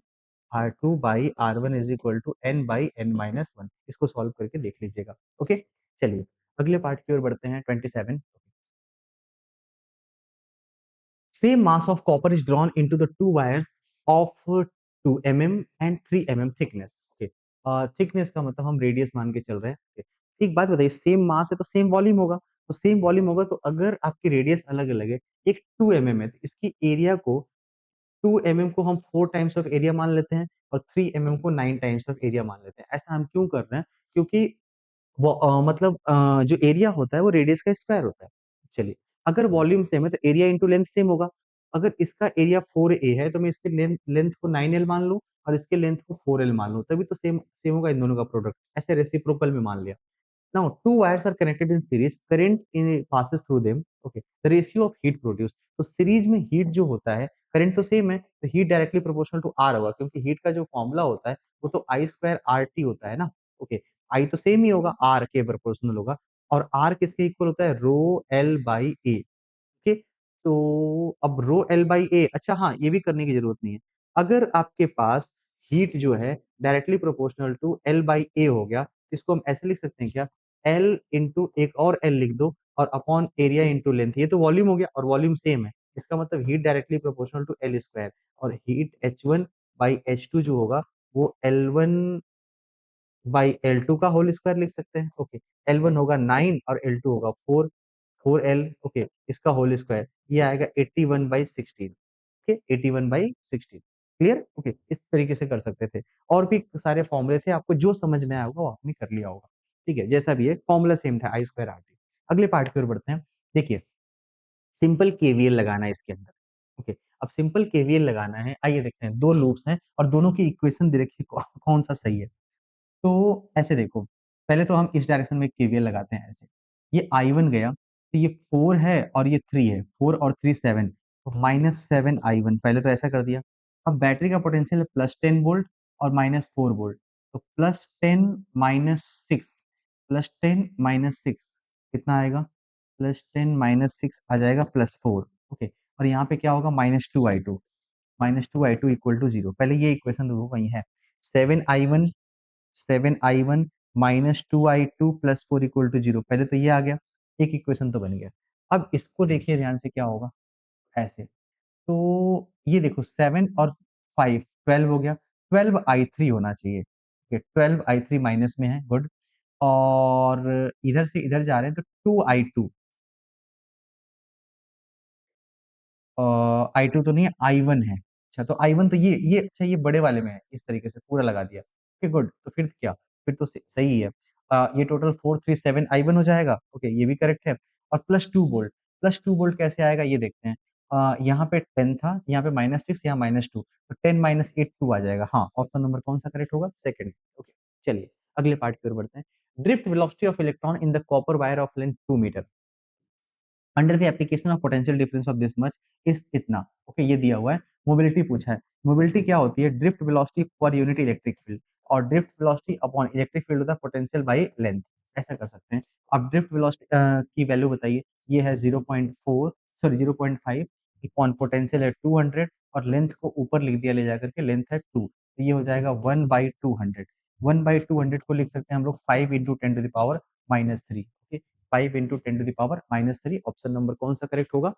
R2 by R1 is equal to n by n minus one, इसको सॉल्व करके देख लीजिएगा। ओके, चलिए अगले पार्ट की ओर बढ़ते हैं, 27। Same mass of copper is drawn into the two wires of 2 mm and 3 mm thickness. Okay. Thickness का मतलब हम रेडियस मान के चल रहे हैं। Okay. एक बात बताइए, सेम मास है तो सेम वॉल्यूम होगा, तो सेम वॉल्यूम होगा, तो अगर आपकी रेडियस अलग अलग है, एक 2 mm है, तो इसकी एरिया को 2 mm को हम 4 टाइम्स ऑफ एरिया मान लेते हैं, और 3 mm को 9 टाइम्स ऑफ एरिया मान लेते हैं। ऐसा हम क्यों कर रहे हैं, क्योंकि वो मतलब जो एरिया होता है वो रेडियस का स्क्वायर होता है। चलिए, अगर वॉल्यूम सेम है तो एरिया इंटू लेंथ सेम होगा। अगर इसका एरिया 4a है तो मैं इसके लेंथ लेंथ को 9l मान लूं, और इसके लेंथ को 4l मान लूं, तभी तो सेम सेम होगा इन दोनों का प्रोडक्ट, ऐसे रेसिप्रोकल में मान लिया। Now, two wires are connected in series. Current passes through them. Okay. The ratio of heat produced. तो सीरीज में हीट जो होता है, करंट तो सेम है, तो heat directly proportional to R होगा, क्योंकि हीट का जो फॉर्मूला होता है वो तो आई स्क्वायर आर टी होता है ना। ओके, आई तो सेम ही होगा, आर के प्रोपोर्शनल होगा, और आर किसके इक्वल होता है, rho L by A. Okay, तो अब रो एल बाई ए, अच्छा हाँ, ये भी करने की जरूरत नहीं है। अगर आपके पास हीट जो है directly proportional to L by A हो गया, इसको हम ऐसे लिख सकते हैं क्या, एल इंटू एक और एल लिख दो, और अपॉन एरिया इंटू लेंथ, ये तो वॉल्यूम हो गया, और वॉल्यूम सेम है, इसका मतलब heat directly proportional to L square, और हीट H1 बाई H2 जो होगा वो L1 बाई L2 का होल स्क्वायर लिख सकते हैं। ओके, L1 होगा 9 और L2 होगा 4, 4L। ओके, इसका होल स्क्वायर ये आएगा 81 by 16। Okay, 81 by 16। Clear. Okay, इस तरीके से कर सकते थे, और भी सारे फॉर्मूले थे, आपको जो समझ में आया होगा वो आपने कर लिया होगा। ठीक है, जैसा भी है फॉर्मूला सेम था, आई स्क्वायर आर टी। अगले पार्ट की ओर बढ़ते हैं। देखिए, सिंपल केवीएल लगाना है इसके अंदर। ओके, अब सिंपल केवीएल लगाना है, आइए देखते हैं, दो लूप्स हैं और दोनों की इक्वेशन दे रखी है, कौन सा सही है। तो ऐसे देखो, पहले तो हम इस डायरेक्शन में केवीएल लगाते हैं ऐसे, ये I1 गया, तो ये 4 है और ये 3 है, 4 और 3 7, तो -7 I1, पहले तो ऐसा कर दिया। अब बैटरी का पोटेंशियल है +10 वोल्ट और -4 वोल्ट, तो +10 - 6, +10 - 6 कितना आएगा? +10 - 6 आ जाएगा +4। ओके, और यहाँ पे क्या होगा? -2 i2, -2 i2 इक्वल टू 0। पहले ये इक्वेशन देखो वही है, 7 i1, 7 i1 -2 i2 +4 equal to 0। पहले तो ये आ गया, एक इक्वेशन तो बन गया। अब इसको देखिए ध्यान से, क्या होगा ऐसे, तो ये देखो 7 और 5 12 हो गया, 12 i3 होना चाहिए। 12 i3 माइनस में है, गुड। और इधर से इधर जा रहे हैं तो 2 i2, i2 तो नहीं है, i1 है। अच्छा, तो i1 तो ये अच्छा, ये बड़े वाले में है, इस तरीके से पूरा लगा दिया। ओके गुड, तो फिर क्या, फिर तो सही है। ये टोटल 437 i1 हो जाएगा। ओके, ये भी करेक्ट है। और +2 वोल्ट, +2 वोल्ट कैसे आएगा ये देखते हैं। यहाँ पे 10 था, यहाँ पे -6, यहाँ -2, तो 10 - 8 2 आ जाएगा। हाँ, ऑप्शन नंबर कौन सा करेक्ट होगा? सेकंड। ओके, चलिए अगले पार्ट की ओर बढ़ते हैं। Drift velocity of electron in the copper wire of length 2 metre under the application of potential difference of this much is इतना। ओके, ये दिया हुआ है। मोबिलिटी पूछा है। मोबिलिटी क्या होती है? Drift velocity per unit electric field, और drift velocity upon electric field होता है पोटेंशियल बाई लेंथ। ऐसा कर सकते हैं। अब ड्रिफ्ट वेलोसिटी की वैल्यू बताइए। ये है 0.4, सॉरी 0.5 अपॉन पोटेंशियल है 200, और लेंथ को ऊपर लिख दिया ले जाकर के, लेंथ है 2, तो ये हो जाएगा 1/200। 1/200 को लिख सकते हैं हम लोग 5 इंटू 10⁻³ 5 इंटू 10⁻³ -3। ऑप्शन नंबर कौन सा करेक्ट होगा?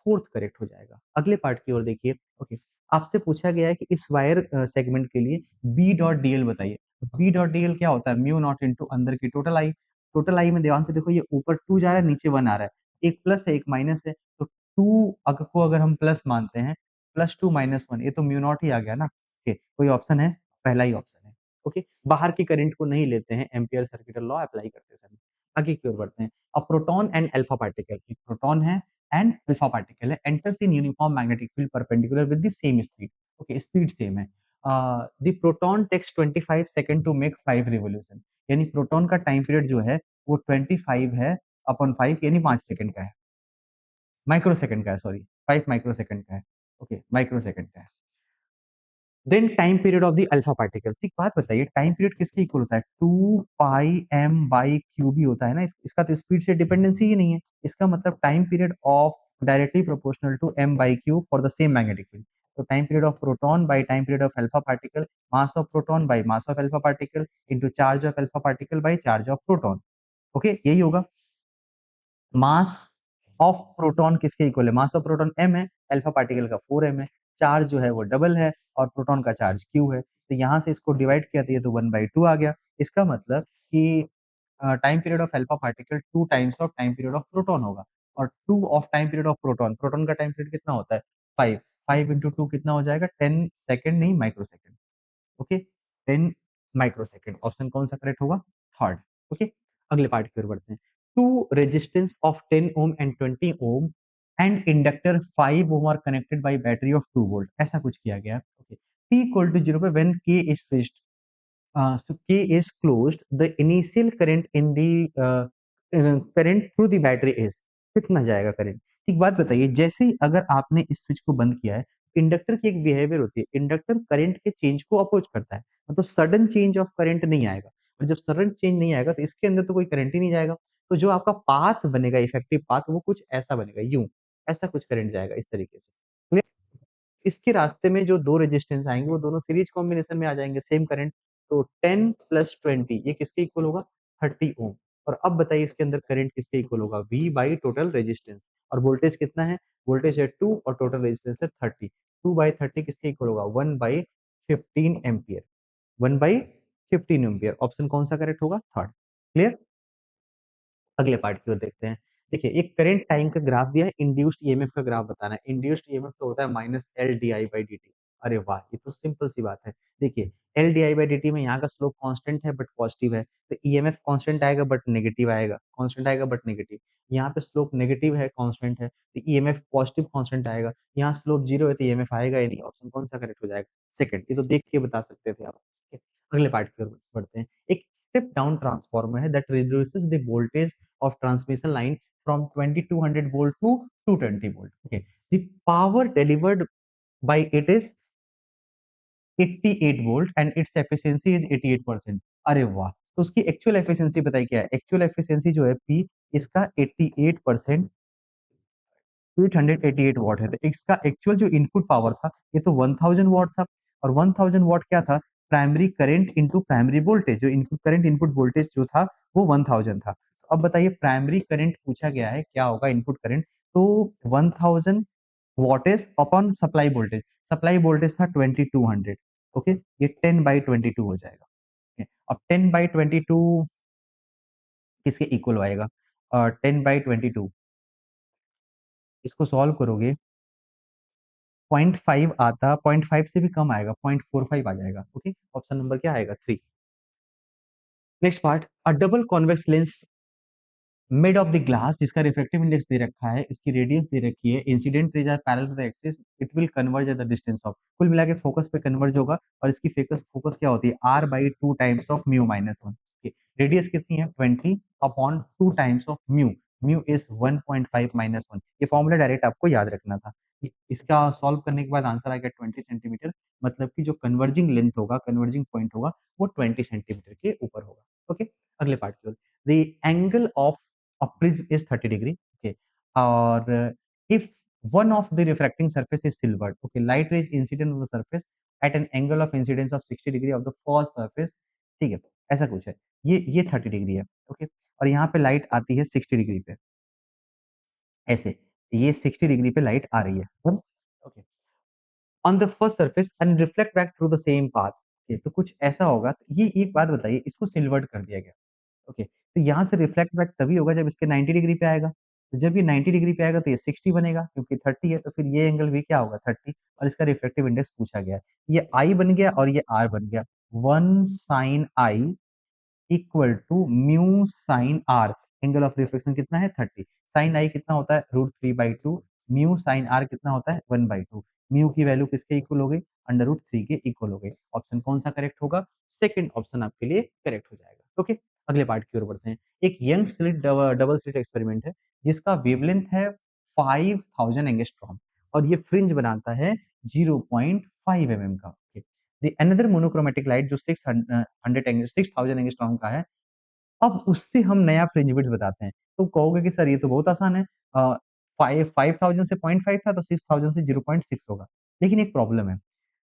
फोर्थ करेक्ट हो जाएगा। अगले पार्ट की ओर देखिए। ओके, आपसे पूछा गया है कि इस वायर सेगमेंट के लिए बी डॉट डी एल बताइए। बी डॉट डी एल क्या होता है? म्यू नॉट इंटू अंदर की टोटल आई। टोटल आई में ध्यान से देखो, ये ऊपर 2 जा रहा है, नीचे 1 आ रहा है, एक प्लस है एक माइनस है, तो 2 अगर को अगर हम प्लस मानते हैं, +2 - 1, ये तो म्यू नॉट ही आ गया ना। ओके, कोई ऑप्शन है? पहला ही ऑप्शन है। ओके, बाहर की करंट को नहीं लेते हैं, एम्पियर सर्किटल लॉ अप्लाई करते समय। आगे की ओर बढ़ते हैं। A proton and alpha particle, एक प्रोटॉन है एंड अल्फा पार्टिकल है, enters in uniform magnetic field perpendicular with the same speed। Okay, speed same है। The proton takes 25 second to make 5 revolution, यानी प्रोटॉन का टाइम पीरियड जो है वो 25 है अपॉन 5, यानी 5 सेकंड का है, माइक्रो सेकंड का है, सॉरी 5 माइक्रो सेकंड का है। ओके, माइक्रो सेकंड का है। Then time period of the alpha particle. एक बात बताइए, टाइम पीरियड किसके इक्वल होता है? 2 πm/क्यू भी होता है ना, इसका तो स्पीड से डिपेंडेंसी ही नहीं है। इसका मतलब time period of directly proportional to m/क्यू for the same magnetic field. तो time period of proton by time period of alpha particle, mass of proton by mass of alpha particle into charge of alpha particle by charge of proton. Okay, यही होगा। Mass of proton किसके equal है? Mass of proton m है, alpha particle का 4m है, charge जो है वो डबल है, और प्रोटॉन का चार्ज q है, तो यहाँ से इसको डिवाइड किया तो ये तो 1/2 आ गया। इसका मतलब कि time period of alpha particle 2 times of time period of proton होगा, और 2 of time period of proton, proton का टाइम पीरियड कितना होता है? 5, 5 इंटू 2 कितना हो जाएगा? 10 सेकंड, नहीं micro second. Okay, 10 microsecond. Option कौन सा करेक्ट होगा? थर्ड। ओके, अगले पार्ट की ओर बढ़ते हैं। Two resistance of 10 ohm and 20 ohm and inductor 5 ohm are connected by battery of 2 volt, ऐसा कुछ किया गया। ओके, टी इक्वल टू 0 पे व्हेन के is switched, so K is closed, the initial current in the current through the battery is, कितना जाएगा current? एक बात बताइए, जैसे ही अगर आपने इस स्विच को बंद किया है, इंडक्टर की एक बिहेवियर होती है, इंडक्टर करंट के चेंज को अपोज करता है, मतलब सडन चेंज ऑफ करंट नहीं आएगा, और जब सडन चेंज नहीं आएगा तो इसके अंदर तो कोई करंट ही नहीं जाएगा, तो जो आपका पाथ बनेगा, इफेक्टिव पाथ, वो कुछ ऐसा बनेगा, यूं ऐसा कुछ करंट जाएगा इस तरीके से। Clear? इसके रास्ते में जो 2 रेजिस्टेंस आएँगे वो दोनों सीरीज कॉम्बिनेशन में आ जाएँगे, सेम करंट। तो 10 प्लस 20 ये किसके इक्वल होगा? 30 ओम। और अब बताइए इसके अंदर करंट किसके इक्वल होगा? V बाई टोटल रेजिस्टेंस, और वोल्टेज कितना है? वोल्टेज है 2 और टोटल रेजिस्टेंस है 30। 2/30 किसके इक्वल होगा? 1/15 एम्पीयर, 1/15 एम्पीयर। ऑप्शन कौन सा करेक्ट होगा? थर्ड। क्लियर? अगले पार्ट की ओर देखते हैं। देखिए, एक करंट टाइम का ग्राफ दिया है, इंड्यूस्ड ईएमएफ का ग्राफ बताना है। इंड्यूस्ड ईएमएफ तो होता है -LdI/dt। अरे वाह! ये तो सिंपल सी बात है। देखिए, LdI/dt में यहाँ का स्लोप कांस्टेंट है बट पॉजिटिव है, तो ईएमएफ कांस्टेंट आएगा बट नेगेटिव आएगा, कांस्टेंट आएगा बट नेगेटिव। यहाँ पे स्लोप नेगेटिव है, कांस्टेंट है, तो ईएमएफ पॉजिटिव कांस्टेंट आएगा। यहाँ स्लोप 0 है तो ईएमएफ आएगा ही नहीं। ऑप्शन कौन सा करेक्ट हो जाएगा? सेकंड। ये तो देख के बता सकते थे आप। ठीक है, अगले पार्ट की ओर बढ़ते हैं। एक स्टेप डाउन ट्रांसफार्मर है that reduces the voltage of transmission line from 2200 volt to 220 volt. Okay, the power delivered by it is 88 volt and its efficiency is 88%। अरे वाह! तो उसकी एक्चुअल एफिशिएंसी बताइए क्या है? एक्चुअल एफिशिएंसी जो है P इसका 88% 888 वॉट है। तो इसका एक्चुअल जो इनपुट पावर था ये तो 1000 वॉट था और 1000 वॉट क्या था? Primary current into primary voltage. जो इनपुट करंट इनपुट वोल्टेज जो था वो 1000 था। तो अब बताइए प्राइमरी करंट पूछा गया है क्या होगा इनपुट करंट? तो 1000 wattage upon supply voltage. Supply voltage था 2200। ओके, ये 10 बाई 22 हो जाएगा। ओके, अब 10 बाई 22 किसके इक्वल आएगा? 10 बाई 22 इसको सॉल्व करोगे 0.5 आता, 0.5 से भी कम आएगा, 0.45 आ जाएगा। ओके, ऑप्शन नंबर क्या आएगा? 3। Next part, a double convex lens made of the glass जिसका रिफ्रैक्टिव इंडेक्स दे रखा है, इसकी रेडियस दे रखी है, incident rays are parallel to the axis, it will converge at the distance of. कुल मिला के फोकस पे कन्वर्ज होगा और इसकी फोकस फोकस क्या होती है? r by 2 times of mu minus 1। Radius कितनी है? 20 upon 2 times of mu. Mu is 1.5 minus 1। ये फॉर्मूला डायरेक्ट आपको याद रखना था। इसका सॉल्व करने के बाद आंसर आ गया 20 सेंटीमीटर। मतलब कि जो कन्वर्जिंग लेंथ होगा, कन्वर्जिंग पॉइंट होगा, वो 20 सेंटीमीटर के ऊपर होगा। ओके, अगले पार्ट की ओर। The angle of a prism is 30 degree. Okay, or if one of the refracting surface is silvered, okay, light rays incident on the surface at an angle of incidence of 60 degree of the first surface। ठीक है, ऐसा कुछ है। ये 30 degree है। Okay, और यहाँ पे लाइट आती है 60 डिग्री पे, ऐसे। ये 60 डिग्री पे लाइट आ रही है। Okay, on the first surface and reflect back through the same path. तो कुछ ऐसा होगा। ये एक बात बताइए, इसको सिल्वर्ड कर दिया गया। ओके, तो यहाँ से रिफ्लेक्ट बैक तभी होगा जब इसके 90 डिग्री पे आएगा। तो जब ये 90 डिग्री पे आएगा तो ये 60 बनेगा, क्योंकि 30 है तो फिर ये एंगल भी क्या होगा? 30। और इसका रिफ्लेक्टिव इंडेक्स पूछा गया है। ये I बन गया और ये R बन गया। 1 sin I equal to mu sine R. Angle of reflection कितना है? 30। साइन आई कितना होता है? √3/2। म्यू साइन आर कितना होता है? 1/2। म्यू की वैल्यू किसके इक्वल हो गई? √3 के इक्वल हो गई। ऑप्शन कौन सा करेक्ट होगा? सेकंड ऑप्शन आपके लिए करेक्ट हो जाएगा। ओके, अगले पार्ट की ओर बढ़ते हैं। एक young slit double slit experiment है जिसका वेवलेंथ है 5000 एंगस्ट्रॉम और ये फ्रिंज बनाता है 0.5 mm का। द अनदर मोनोक्रोमैटिक लाइट जो 6000 एंगस्ट्रॉम का है, अब उससे हम नया फ्रिंज विड्थ बताते हैं। तो कहोगे कि सर ये तो बहुत आसान है। 5000 से 0.5 था तो 6000 से 0.6 होगा। लेकिन एक प्रॉब्लम है,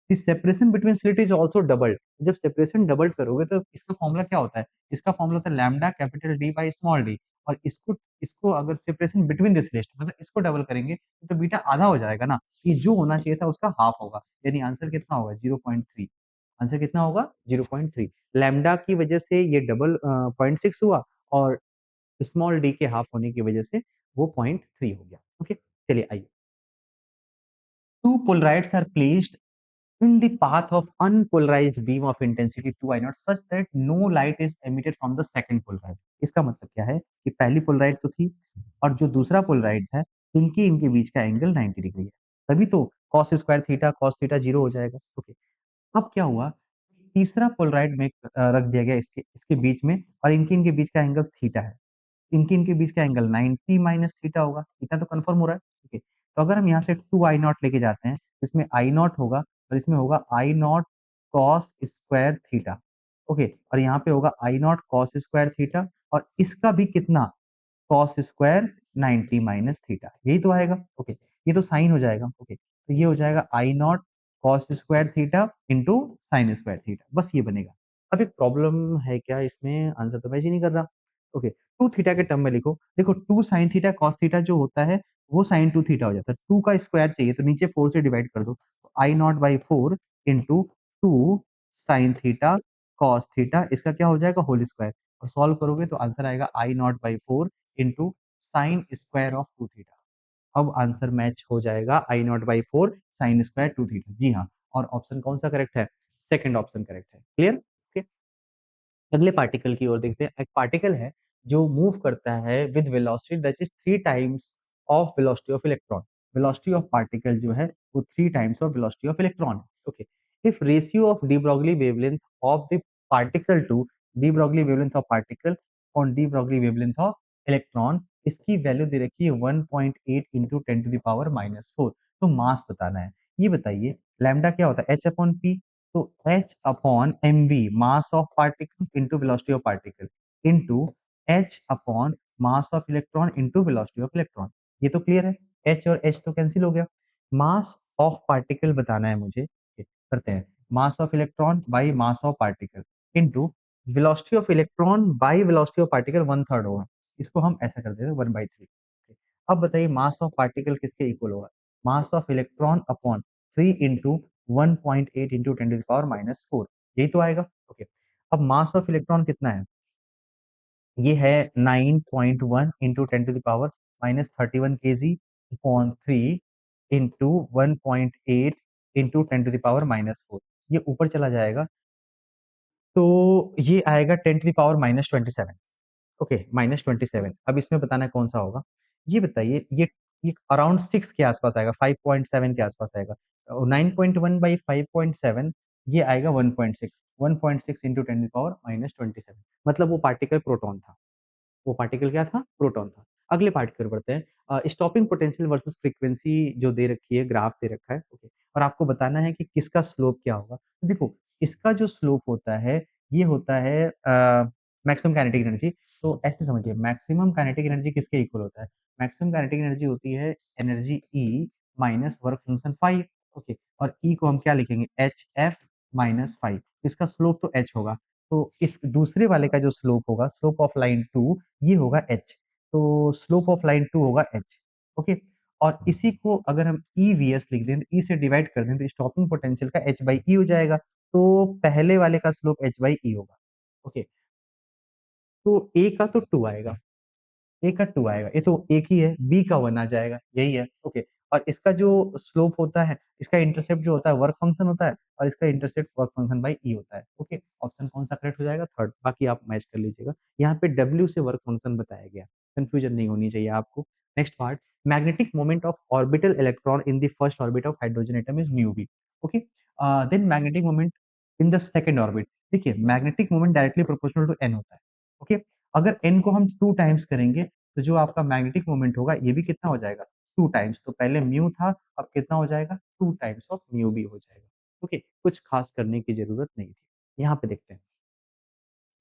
the separation between slit is also doubled. जब सेपरेशन डबल करोगे तो इसका फॉर्मूला क्या होता है? इसका फॉर्मूला होता है lambda capital D by small D. और इसको इसको अगर सेपरेशन बिटवीन द स्लिट मतलब इसको डबल करेंगे तो बीटा आधा हो जाएगा ना। ये जो होना चाहिए था उसका हाफ होगा, यानी आंसर कितना होगा? 0.3। आंसर कितना होगा? 0.3। लैम्डा की वजह से ये डबल 0.6 हुआ और स्मॉल डी के हाफ होने की वजह से वो 0.3 हो गया। ओके, चलिए आइए। Two polaroids are placed in the path of unpolarized beam of intensity 2 I naught such that no light is emitted from the second polaroid। इसका मतलब क्या है कि पहली पोलराइड तो थी और जो दूसरा पोलराइड है इनके इनके बीच का एंगल 90 डिग्री है। तभी तो cos square theta cos theta 0 हो जाएगा। ओके, अब क्या हुआ? तीसरा पोलराइड में रख दिया गया इसके इसके बीच में और इनके इनके बीच का एंगल थीटा है। इनके-इनके बीच का एंगल 90 माइनस थीटा होगा। इतना तो कन्फर्म हो रहा है। ठीक है। तो अगर हम यहाँ से 2 आई नॉट लेके जाते हैं, इसमें आई नॉट होगा और इसमें होगा I nought cos square theta. Okay, और यहाँ पे होगा I nought cos square theta और इसका भी कितना? कॉस स्क्वायर 90 माइनस थीटा, यही तो आएगा। ओके, ये तो साइन हो जाएगा। ओके, तो ये हो जाएगा I nought cos square theta into sine square theta, बस ये बनेगा। अब एक प्रॉब्लम है क्या इसमें? आंसर तो मैच ही नहीं कर रहा। ओके, 2 थीटा के टर्म में लिखो। देखो 2 साइन थीटा कॉस थीटा जो होता है वो साइन 2 थीटा हो जाता है। 2 का स्क्वायर चाहिए तो नीचे 4 से डिवाइड कर दो। I nought by 4 into 2 sine theta cos theta, इसका क्या हो जाएगा? Whole square. और सॉल्व करोगे तो आंसर आएगा I nought by 4 into sine square of 2 theta. अब आंसर मैच हो जाएगा I nought by 4 sine square 2 theta. जी हाँ, और ऑप्शन कौन सा करेक्ट है? सेकंड ऑप्शन करेक्ट है। क्लियर? ओके, अगले पार्टिकल की ओर देखते हैं। एक पार्टिकल है जो मूव करता है with velocity that is 3 times of velocity of electron. Velocity of particle जो है वो 3 times of velocity of electron है। Okay, if ratio of de Broglie wavelength of the particle to de Broglie wavelength of particle on de Broglie wavelength of electron, इसकी value दे रखी है 1.8 into 10 to the power -4। तो मास बताना है। ये बताइए लैम्डा क्या होता है? h upon P. तो h upon mv mass of particle into velocity of particle into h upon mass of electron into velocity of electron. ये तो क्लियर है, h और h तो कैंसिल हो गया। मास ऑफ पार्टिकल बताना है मुझे, करते हैं mass of electron by mass of particle into velocity of electron by velocity of particle one third होगा। इसको हम ऐसा कर देते हैं 1/3। अब बताइए मास ऑफ पार्टिकल किसके इक्वल होगा, mass of electron upon 3 into 1.8 into 10⁻⁻⁴, यही तो आएगा। ओके, अब मास ऑफ इलेक्ट्रॉन कितना है, ये है 9.1 into 10⁻⁻31 kg upon 3 into 1.8 into 10⁻⁻⁴, ये ऊपर चला जाएगा तो ये आएगा 10⁻⁻27। ओके, -27। अब इसमें बताना है कौन सा होगा। ये बताइए, ये अराउंड 6 के आसपास आएगा, 5.7 के आसपास आएगा। 9.1 बाई 5.7 ये आएगा 1.6, 1.6 इंटू 10⁻⁻27, मतलब वो पार्टिकल प्रोटॉन था। वो पार्टिकल क्या था? प्रोटॉन था। अगले पार्टिकल बढ़ते हैं। स्टॉपिंग पोटेंशियल वर्सेस फ्रीक्वेंसी जो दे रखी है, ग्राफ दे रखा है, ओके, और आपको बताना है कि किसका स्लोप क्या होगा। तो देखो, इसका जो स्लोप होता है, ये होता है मैक्सिमम काइनेटिक एनर्जी। तो ऐसे समझिए, मैक्सिमम काइनेटिक एनर्जी किसके इक्वल होता है? मैक्सिमम काइनेटिक एनर्जी होती है energy E minus work function 5। Okay, और ई को हम क्या लिखेंगे? H F minus 5। इसका स्लोप तो एच होगा। तो इस दूसरे वाले का जो स्लोप होगा, स्लोप ऑफ लाइन 2, ये होगा एच। तो स्लोप ऑफ लाइन 2 होगा एच। ओके, और इसी को अगर हम ई वी एस लिख दें, तो ई से डिवाइड कर दें, तो स्टॉपिंग पोटेंशियल का एच बाई ई हो जाएगा। तो पहले वाले का स्लोप एच बाई ई होगा। ओके, तो ए का तो 2 आएगा, ए का 2 आएगा, ये तो एक ही है, बी का 1 आ जाएगा, यही है। ओके, और इसका जो स्लोप होता है, इसका इंटरसेप्ट जो होता है वर्क फंक्शन होता है, और इसका intercept work function by E होता है। ओके, ऑप्शन कौन सा करेक्ट हो जाएगा? थर्ड। बाकी आप मैच कर लीजिएगा। यहाँ पे डब्ल्यू से वर्क फंक्शन बताया गया, कंफ्यूजन नहीं होनी चाहिए आपको। Next part, magnetic moment of orbital electron in the first orbit of hydrogen atom is mu B. Okay, then magnetic moment in the second orbit. देखिए, magnetic moment directly proportional to N होता है। Okay, अगर N को हम 2 times करेंगे, तो जो आपका मैग्नेटिक मोमेंट होगा, ये भी कितना हो जाएगा? 2 टाइम्स। तो पहले म्यू था, अब कितना हो जाएगा? 2 टाइम्स ऑफ म्यू भी हो जाएगा। ओके, कुछ खास करने की ज़रूरत नहीं थी। यहाँ पे देखते हैं,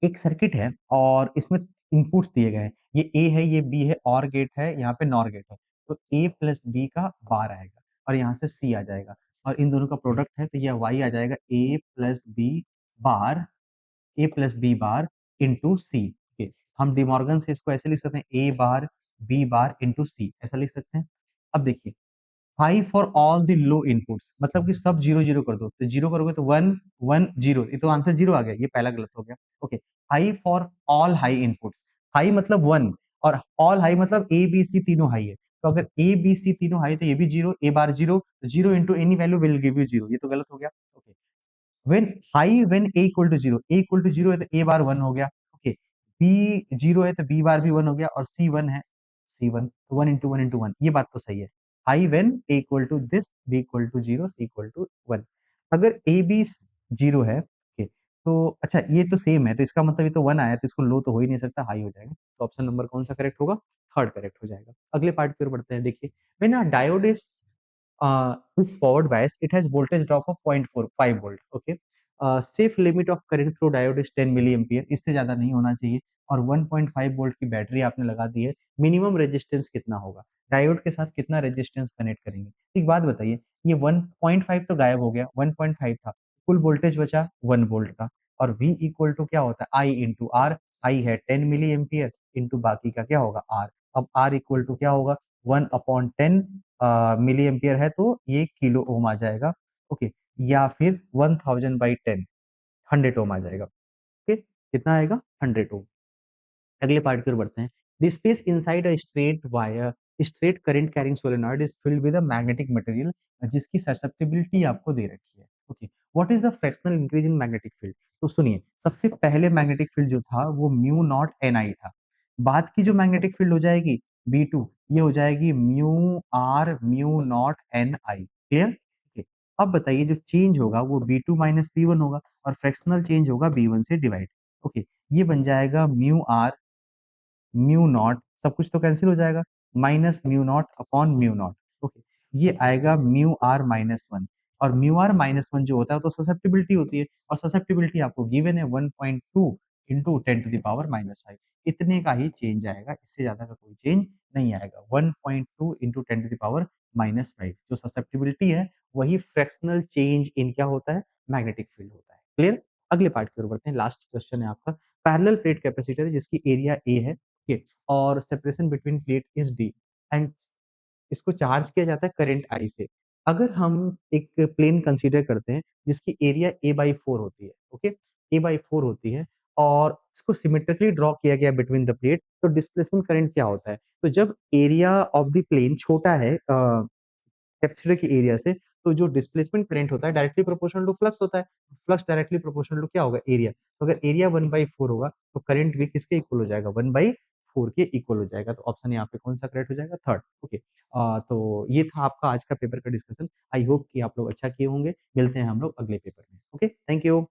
एक सर्किट है और इसमें इनपुट्स दिए गए हैं। ये ए है, ये बी है, ऑर गेट है, यहाँ पे नॉर गेट है। तो ए प्लस बी का बार आएगा और यहाँ से सी आ जाएगा, और इन दोनों का प्रोडक्ट है, तो यह वाई आ जाएगा, ए प्लस बी बार, ए प्लस बी बार इंटू सी। ओके, हम डिमॉर्गन से इसको ऐसे लिख सकते हैं, ए बार बी बार इंटू सी, ऐसा लिख सकते हैं। अब देखिए, high for all the low inputs, मतलब कि सब जीरो जीरो कर दो, तो जीरो करोगे तो वन वन जीरो, ये तो आंसर जीरो आ गया, ये पहला गलत हो गया। Okay, high for all high inputs, high मतलब वन, और ऑल हाई मतलब ए बी सी तीनों हाई है। तो अगर ए बी सी तीनों हाई, तो ये भी जीरो, ए बार जीरो, तो zero into any value will give you zero, ये तो गलत हो गया। Okay, when high when A equal to zero, A equal to zero है तो ए बार वन हो गया। ओके, बी जीरो है तो बी बार भी वन हो गया, और सी वन है, सी वन, तो one into one into one, ये बात तो सही है। High when A equal to this, B equal to zero, C equal to one. अगर ए बी जीरो है, ओके, तो अच्छा ये तो सेम है, तो इसका मतलब ये तो वन आया, तो इसको लो तो हो ही नहीं सकता, हाई हो जाएगा। तो ऑप्शन नंबर कौन सा करेक्ट होगा? थर्ड करेक्ट हो जाएगा। अगले पार्ट की ओर बढ़ते हैं। देखिए, when a diode is forward bias, it has voltage drop of 0.45 volt. Okay, safe limit of current through diode is 10 milliampere, इससे ज्यादा नहीं होना चाहिए, और 1.5 वोल्ट की बैटरी आपने लगा दी है। मिनिमम रेजिस्टेंस कितना होगा? डायोड के साथ कितना रेजिस्टेंस कनेक्ट करेंगे? एक बात बताइए, ये 1.5 तो गायब हो गया, 1.5 था, कुल वोल्टेज बचा 1 वोल्ट का, और V इक्वल टू क्या होता है? आई इंटू आर। आई है 10 मिली एम्पियर इंटू बाकी का क्या होगा? आर। अब आर इक्वल टू क्या होगा? 1/10 मिली एम्पियर है, तो ये किलो ओम आ जाएगा। ओके, या फिर 1000/10, 100 ओम आ जाएगा। ओके, कितना आएगा? 100 ओम। अगले पार्ट की ओर बढ़ते हैं। The space inside a straight wire, straight current carrying solenoid is filled with a magnetic material, जिसकी ससेप्टिबिलिटी आपको दे रखी है। Okay, what is the fractional increase in magnetic field? तो सुनिए, सबसे पहले मैग्नेटिक फील्ड जो था वो म्यू नॉट एन आई था। बाद की जो मैग्नेटिक फील्ड हो जाएगी बी टू, ये हो जाएगी mu R mu naught N I. Clear? अब बताइए, जो चेंज होगा वो B two minus B one होगा, और फ्रैक्शनल चेंज होगा बी वन से डिवाइड। ओके, ये बन जाएगा म्यू आर म्यू नॉट, सब कुछ तो कैंसिल हो जाएगा, minus mu naught upon mu naught. Okay, ये आएगा म्यू आर माइनस वन। और म्यू आर माइनस 1 जो होता है, तो ससेप्टिबिलिटी होती है और ससेप्टिबिलिटी आपको गिवन है 1.2 into 10 to the power minus 5 इतने का ही चेंज आएगा, इससे ज़्यादा का कोई चेंज नहीं आएगा। 1.2 into 10 to the power minus 5 जो ससेप्टिबिलिटी है, वही फ्रैक्शनल चेंज इन क्या होता है? मैग्नेटिक फील्ड होता है। क्लियर? अगले पार्ट की ओर बढ़ते हैं, लास्ट क्वेश्चन है आपका। पैरेलल प्लेट कैपेसिटर है जिसकी एरिया ए है, ओके, और separation between plate is D and इसको चार्ज किया जाता है करंट आई से। अगर हम एक प्लेन कंसीडर करते हैं जिसकी एरिया a बाई 4 होती है, ओके? a बाई 4 होती है और इसको सिमेट्रिकली ड्रॉ किया गया बिटवीन द प्लेट, तो डिस्प्लेसमेंट करंट क्या होता है? तो जब एरिया ऑफ द प्लेन छोटा है कैपेसिटर के एरिया से, तो जो डिस्प्लेसमेंट करंट होता है डायरेक्टली प्रोपोर्शनल टू फ्लक्स होता है। फ्लक्स डायरेक्टली प्रोपोर्शनल टू क्या होगा? एरिया। तो अगर एरिया 1/4 होगा, तो करंट भी किसके इक्वल हो जाएगा? 1/4 के इक्वल हो जाएगा। तो ऑप्शन यहाँ पे कौन-सा करेक्ट हो जाएगा? Third, okay. तो ये था आपका आज का पेपर का डिस्कशन। आई होप कि आप लोग अच्छा किए होंगे। मिलते हैं हम लोग अगले पेपर में। Okay, thank you.